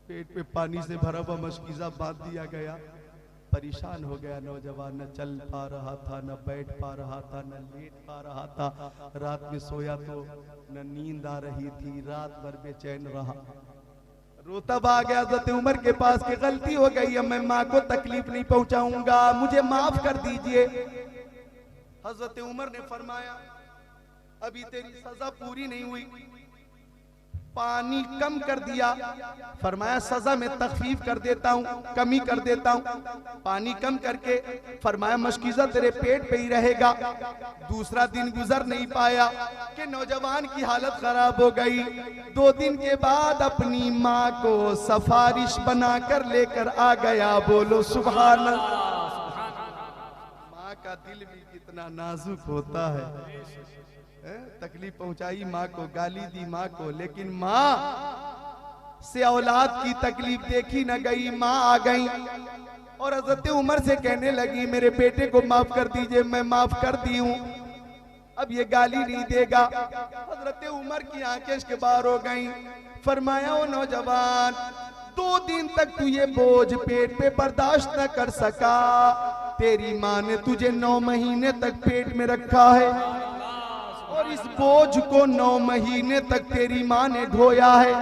पेट पे पानी से भरा हुआ मशकीजा बांध दिया गया। परेशान हो गया नौजवान, न चल पा रहा था, न बैठ पा रहा था, न लेट पा रहा था, रात में सोया तो न नींद आ रही थी, रात भर बेचैन रहा। रोता आ गया हज़रत उमर के पास कि गलती हो गई है, मैं माँ को तकलीफ नहीं पहुंचाऊंगा, मुझे माफ कर दीजिए। हज़रत उमर ने फरमाया अभी तेरी सजा पूरी नहीं हुई, पानी कम कर दिया। फरमाया सजा में तखफीफ कर देता हूँ, कमी कर देता हूँ। पानी कम करके फरमाया मशकीजा तेरे पेट पे ही रहेगा। दूसरा दिन गुजर नहीं पाया कि नौजवान की हालत खराब हो गई। 2 दिन के बाद अपनी माँ को सफारिश बनाकर लेकर आ गया। बोलो सुभान अल्लाह। माँ का दिल भी कितना नाजुक होता है। तकलीफ पहुंचाई माँ को, गाली दी माँ को, लेकिन माँ से औलाद की तकलीफ देखी न गई। माँ आ गई और हजरत उमर से कहने लगी मेरे बेटे को माफ कर दीजिए, मैं माफ कर दी हूँ, अब ये गाली नहीं देगा। हजरत उमर की आंखें इसके बाहर हो गई। फरमाया ओ नौजवान, 2 दिन तक तू ये बोझ पेट पे बर्दाश्त न कर सका, तेरी माँ ने तुझे 9 महीने तक पेट में रखा है और इस बोझ को 9 महीने तक तेरी माँ ने ढोया है।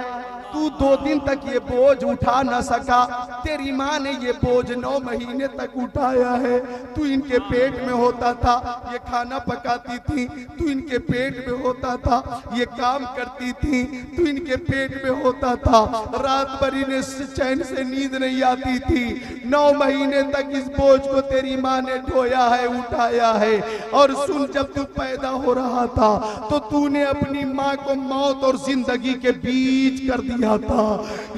तू 2 दिन तक ये बोझ उठा न सका, तेरी माँ ने ये बोझ 9 महीने तक उठाया है। तू इनके पेट में होता था, ये खाना पकाती थी, तू इनके पेट में होता था, ये काम करती थी, तू इनके पेट में होता था। रात भर इन्हें चैन से नींद नहीं आती थी। 9 महीने तक इस बोझ को तेरी माँ ने ढोया है, उठाया है। और सुन, जब तू पैदा हो रहा था तो तूने अपनी माँ को मौत और जिंदगी के बीच कर दिया था।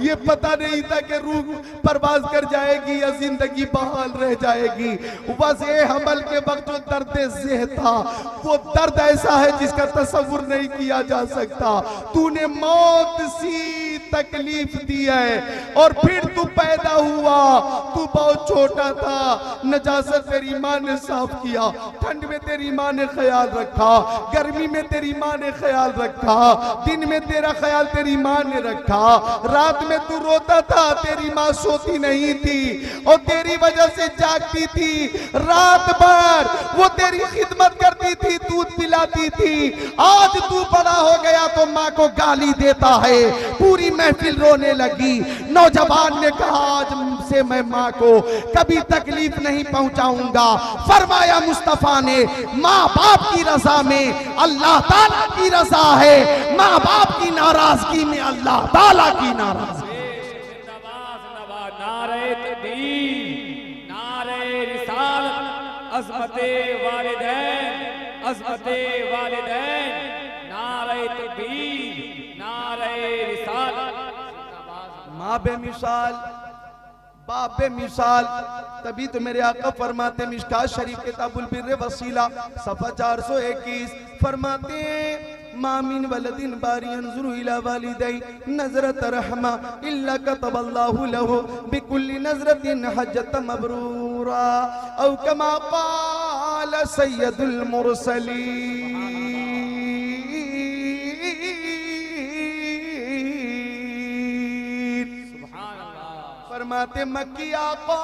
ये पता नहीं था कि रूह परवाज कर जाएगी या जिंदगी बहाल रह जाएगी। बस ये हमल के वक्त जो दर्द ज़ेह था, वो दर्द ऐसा है जिसका तस्वुर नहीं किया जा सकता। तूने मौत सी तकलीफ दी है और फिर तू पैदा हुआ। तू बहुत छोटा था, नजासत तेरी माँ ने साफ किया, ठंड में तेरी माँ ने ख्याल रखा, गर्मी में तेरी माँ ने ख्याल रखा, दिन में तेरा ख्याल तेरी माँ ने रखा, रात में तू रोता था, तेरी माँ सोती नहीं थी और तेरी वजह से जागती थी। रात भर वो तेरी खिदमत करती थी, दूध पिलाती थी। आज तू बड़ा हो गया तो माँ को गाली देता है। पूरी महफिल रोने लगी। नौजवान ने कहा, आज से मैं माँ को कभी तकलीफ नहीं पहुंचाऊंगा। फरमाया मुस्तफा ने, माँ बाप की रजा में अल्लाह ताला की रजा है, माँ बाप की नाराजगी में अल्लाह ताला की नाराजगी। नारे तकबीर, नारे रिसालत, अज़मते वालिदैन, अज़मते वालिदैन, नारे तकबीर, नारे रिसालत। माँ बेमिसाल, बाप बेमिसाल। तभी तो मेरे आका फरमाते, मिशकात शरीफ किताबुल बिर्र वसीला सफ़ा 421 फरमाते, मामिन वलदिन बारी यंजुरु इला वालिदै नज़रत रहमा इल्ला कतबल्लाहु लहु बिकुल्ली नज़रतिन हज्जत मबरूरा औ कमा क़ाल सय्यदुल मुरसलीन। फरमाते, मक्की आका,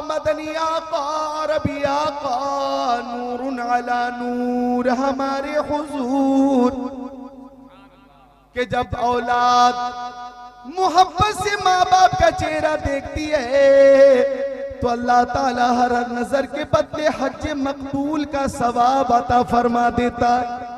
मदनी आका, अरबी आका, नूरुन अला नूर हमारे हुजूर के जब औलाद मोहब्बत से माँ बाप का चेहरा देखती है तो अल्लाह ताला हर नजर के बदले हज मकबूल का सवाब अता फरमा देता है।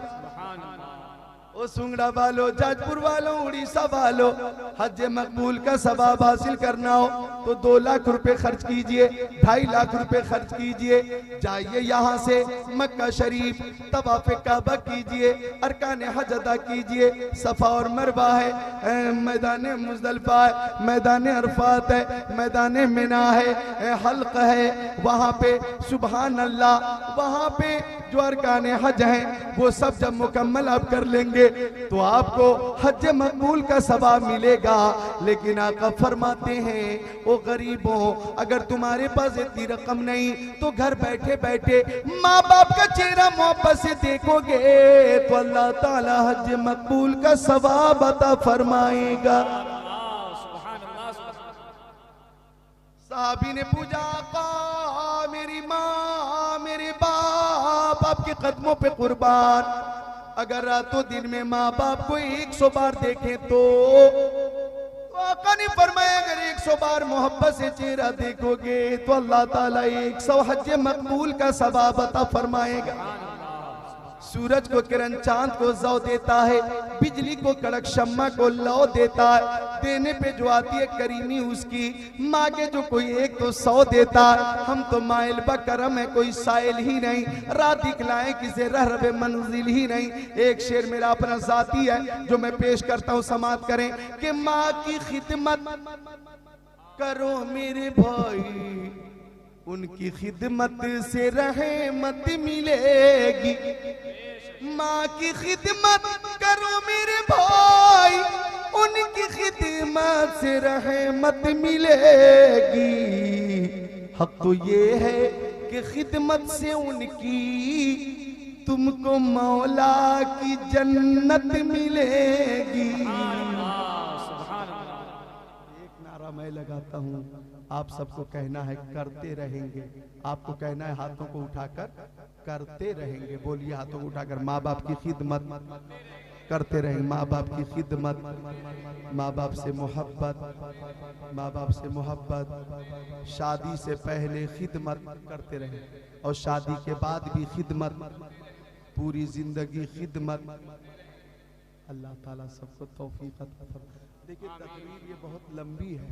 ओ सुंगड़ा वालों, जाजपुर वालों, उड़ीसा वालों, हज मकबूल का सवाब हासिल करना हो तो 2 लाख रुपए खर्च कीजिए, 2.5 लाख रुपए खर्च कीजिए। जाइए यहाँ से मक्का शरीफ, तवाफ़े काबा कीजिए, अरकान हज अदा कीजिए। सफ़ा और मरवा है, मैदान मुज़दलिफ़ा है, मैदान अरफात है, मैदान मिना है, हल्क है, वहाँ पे सुबहान अल्लाह। वहाँ पे जो अरकान हज हैं वो सब जब मुकम्मल आप कर लेंगे तो आपको हज मकबूल का सवाब मिलेगा। लेकिन आका फरमाते हैं, ओ गरीबों, अगर तुम्हारे पास इतनी रकम नहीं तो घर बैठे बैठे माँ बाप का चेहरा मोहब्बत से देखोगे तो अल्लाह ताला हज मकबूल का सवाब अता फरमाएगा। साहबी ने पूछा, आका मेरी माँ मेरे बाप आपके कदमों पे कुर्बान, अगर रातों दिन में माँ बाप को 100 बार देखें तो आका ने फरमाया, अगर 100 बार मोहब्बत से चेहरा देखोगे तो अल्लाह ताला 100 हज मकबूल का सवाब अता फरमाएगा। सूरज को किरण चांद को जौ देता है, बिजली को कड़क शम्मा को लौ देता है। देने पे जो आती है करीमी उसकी, मांगे जो कोई एक तो 100 देता है। हम तो माइल बकरम है, कोई साइल ही नहीं, राह दिखलाए किसे रहरबे मंजिल ही नहीं। एक शेर मेरा अपना जाती है जो मैं पेश करता हूँ, समात करें कि माँ की खिदमत करो मेरे भाई, उनकी खिदमत से रहमत मिलेगी। माँ की खिदमत करो मेरे भाई, उनकी खिदमत से रहमत मिलेगी। हक तो ये है कि खिदमत से उनकी तुमको मौला की जन्नत मिलेगी। एक नारा मैं लगाता हूँ, आप सबको कहना है करते रहेंगे। आपको कहना है हाथों को उठाकर करते रहेंगे। बोलिए हाथों को उठाकर, माँ बाप की खिदमत करते रहें। माँ बाप की खिदमत, माँ बाप से मोहब्बत, माँ बाप से मोहब्बत, शादी से पहले खिदमत करते रहें और शादी के बाद भी खिदमत, पूरी जिंदगी खिदमत। अल्लाह ताला सबको तौफीक अता फरमाए। देखिए तकरीर ये बहुत लंबी है,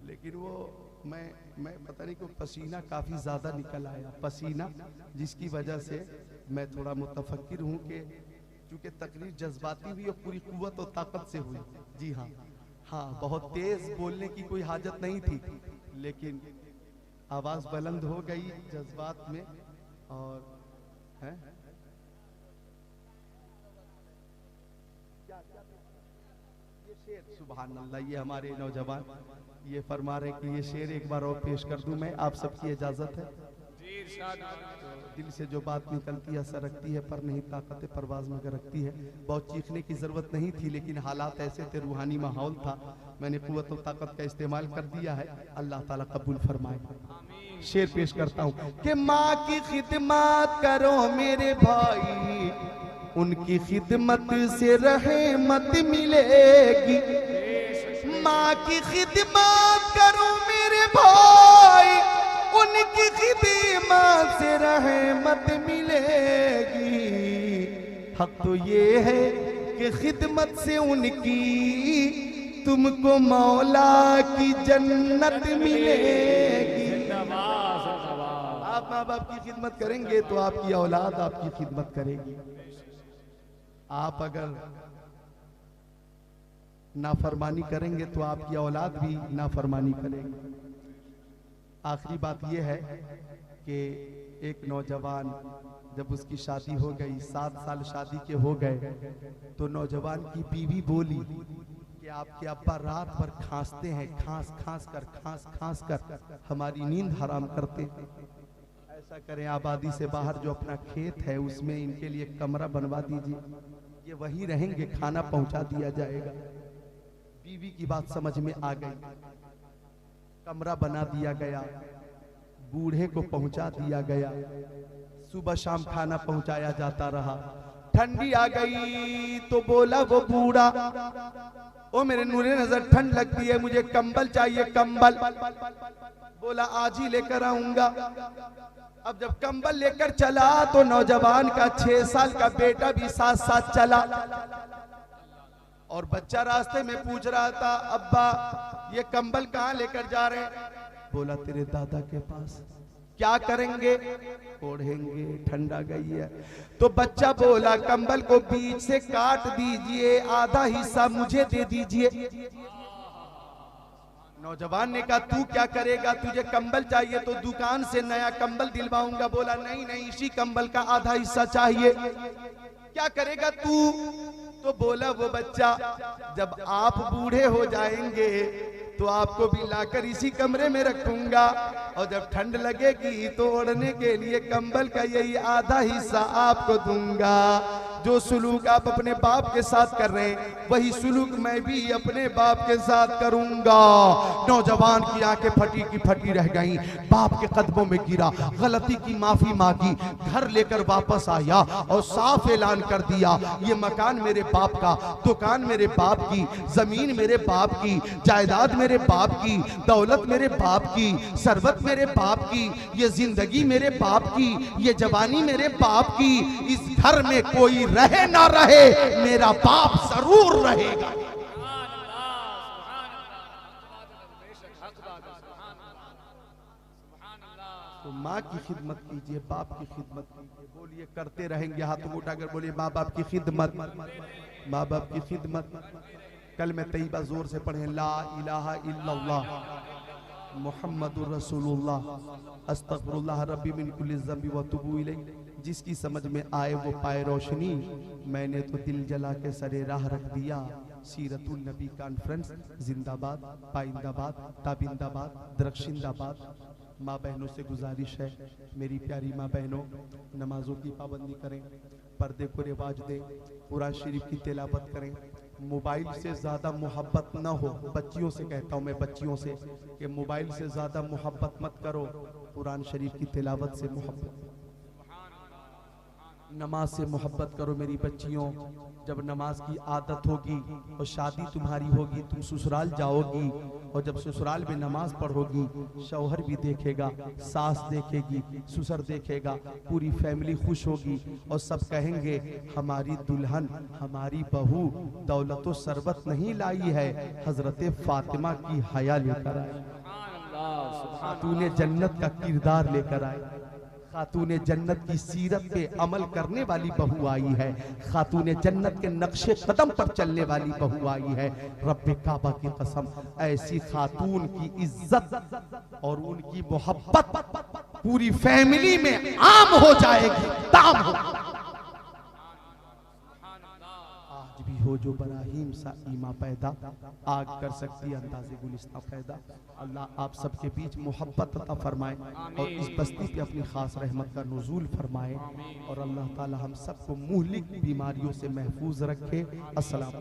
लेकिन वो मैं पता नहीं क्यों पसीना काफ़ी ज़्यादा निकल आया, पसीना, जिसकी वजह से मैं थोड़ा मुतफक्किर हूँ कि क्योंकि तकरीर जज्बाती भी और पूरी कुव्वत और ताकत से हुई। जी हाँ, बहुत तेज़ बोलने की कोई हाजत नहीं थी, लेकिन आवाज़ बुलंद हो गई जज्बात में। और है ये शेर, सुभान अल्लाह, ये हमारे नौजवान ये फरमा रहे कि ये शेर एक बार और पेश कर दूं मैं, आप सबकी इजाजत है। दिल से जो बात निकलती है असर रखती है, पर नहीं ताकत परवाज मगर रखती है। बहुत चीखने की जरूरत नहीं थी, लेकिन हालात ऐसे थे, रूहानी माहौल था, मैंने कुव्वत और ताकत का इस्तेमाल कर दिया है। अल्लाह ताला कबूल फरमाए। शेर पेश करता हूँ कि माँ की खिदमत करो मेरे भाई, उनकी खिदमत से रहमत मिलेगी। माँ की खिदमत करो मेरे भाई, उनकी खिदमत से रहमत मिलेगी। हक तो ये है कि खिदमत से उनकी तुमको मौला की जन्नत मिलेगी। आप माँ बाप की खिदमत करेंगे तो आपकी औलाद आपकी खिदमत करेगी। आप अगर नाफरमानी करेंगे तो आपकी औलाद भी नाफरमानी करेगी। आखिरी बात यह है कि एक नौजवान जब उसकी शादी हो गई, 7 साल शादी के हो गए, तो नौजवान की बीवी बोली कि आपके अब्बा रात भर खांसते हैं, खांस कर हमारी नींद हराम करते हैं। ऐसा करें, आबादी से बाहर जो अपना खेत है उसमें इनके लिए कमरा बनवा दीजिए, ये वहीं रहेंगे, खाना पहुंचा दिया जाएगा। बीवी की बात समझ में आ गई, कमरा बना दिया गया, बूढ़े को पहुंचा दिया गया, सुबह शाम खाना पहुंचाया जाता रहा। ठंडी आ गई तो बोला वो बूढ़ा, ओ मेरे नूरे नजर ठंड लगती है, मुझे कंबल चाहिए, कंबल। बोला आज ही लेकर आऊंगा। अब जब कंबल लेकर चला तो नौजवान का 6 साल का बेटा भी साथ साथ चला, और बच्चा रास्ते में पूछ रहा था, अब्बा ये कंबल कहाँ लेकर जा रहे हैं? बोला तेरे दादा के पास। क्या करेंगे? ओढ़ेंगे, ठंडा गई है। तो बच्चा बोला कंबल को बीच से काट दीजिए, आधा हिस्सा मुझे दे दीजिए। नौजवान ने कहा तू क्या करेगा, तुझे कंबल चाहिए तो दुकान से नया कंबल दिलवाऊंगा। बोला नहीं, इसी कंबल का आधा हिस्सा चाहिए। क्या करेगा तू? तो बोला वो बच्चा, जब आप बूढ़े हो जाएंगे तो आपको भी लाकर इसी कमरे में रखूंगा, और जब ठंड लगेगी तो ओढ़ने के लिए कंबल का यही आधा हिस्सा आपको दूंगा। जो सुलूक आप अपने बाप के साथ कर रहे हैं, वही सुलूक मैं भी अपने बाप के साथ करूंगा। नौजवान की आंखें फटी की फटी रह गईं, बाप के कदमों में गिरा, गलती की माफी मांगी, घर लेकर वापस आया और साफ ऐलान कर दिया, ये मकान मेरे बाप का, दुकान मेरे बाप की, जमीन मेरे बाप की, जायदाद मेरे बाप की, दौलत मेरे बाप की, सरबत मेरे बाप की, ये जिंदगी मेरे बाप की, ये जवानी मेरे बाप की। इस घर में कोई रहे ना रहे, मेरा बाप जरूर रहेगा। तो माँ की खिदमत कीजिए, बाप की खिदमत कीजिए। बोलिए करते रहेंगे, हाथों को उठाकर बोलिए माँ बाप की खिदमत, माँ बाप की खिदमत। कल में तैयबा जोर से पढ़े, ला इलाहा इल्लल्लाह मुहम्मदुर रसूलुल्लाह अस्तगफिरुल्लाह रब्बी मिन कुल्ली ज़ंबि व तुबू इलैह। जिसकी समझ में आए वो पाए रोशनी, मैंने तो दिल जला के सरे राह रख दिया। सीरतुल नबी कॉन्फ्रेंस जिंदाबाद, पाइंदाबाद, ताबिंदाबाद, दरख्शिंदाबाद। माँ बहनों से गुजारिश है, मेरी प्यारी माँ बहनों, नमाजों की पाबंदी करें, पर्दे को रिवाज दें, कुरान शरीफ की तिलावत करें, मोबाइल से ज़्यादा मोहब्बत ना हो। बच्चियों से कहता हूँ मैं, बच्चियों से कि मोबाइल से ज़्यादा मोहब्बत मत करो, कुरान शरीफ की तिलावत से मोहब्बत। नमाज से मोहब्बत करो मेरी बच्चियों। जब नमाज की आदत होगी और शादी तुम्हारी होगी, तुम ससुराल जाओगी और जब ससुराल में नमाज पढ़ोगी, शौहर भी देखेगा, सास देखेगी, ससुर देखेगा, पूरी फैमिली खुश होगी और सब कहेंगे हमारी दुल्हन, हमारी बहू दौलतो सरबत नहीं लाई है, हजरत फातिमा की हया लेकर आई, खातूने जन्नत का किरदार लेकर आई, खातूने जन्नत की सीरत पे अमल करने वाली बहू आई है, खातूने जन्नत के नक्शे कदम पर चलने वाली बहू आई है। रब्बे काबा की कसम, ऐसी खातून की इज्जत और उनकी मोहब्बत पूरी फैमिली में आम हो जाएगी, ताम हो। आज भी हो जो बराहीम सा ईमा पैदा, आग कर सकती है अंदाज़े गुलिस्तां पैदा। अल्लाह आप सबके बीच मोहब्बत अता फरमाए और इस बस्ती पे अपनी खास रहमत का नुज़ूल फरमाए और अल्लाह ताला हम सबको मुहलिक बीमारियों से महफूज रखे। अस्सलाम।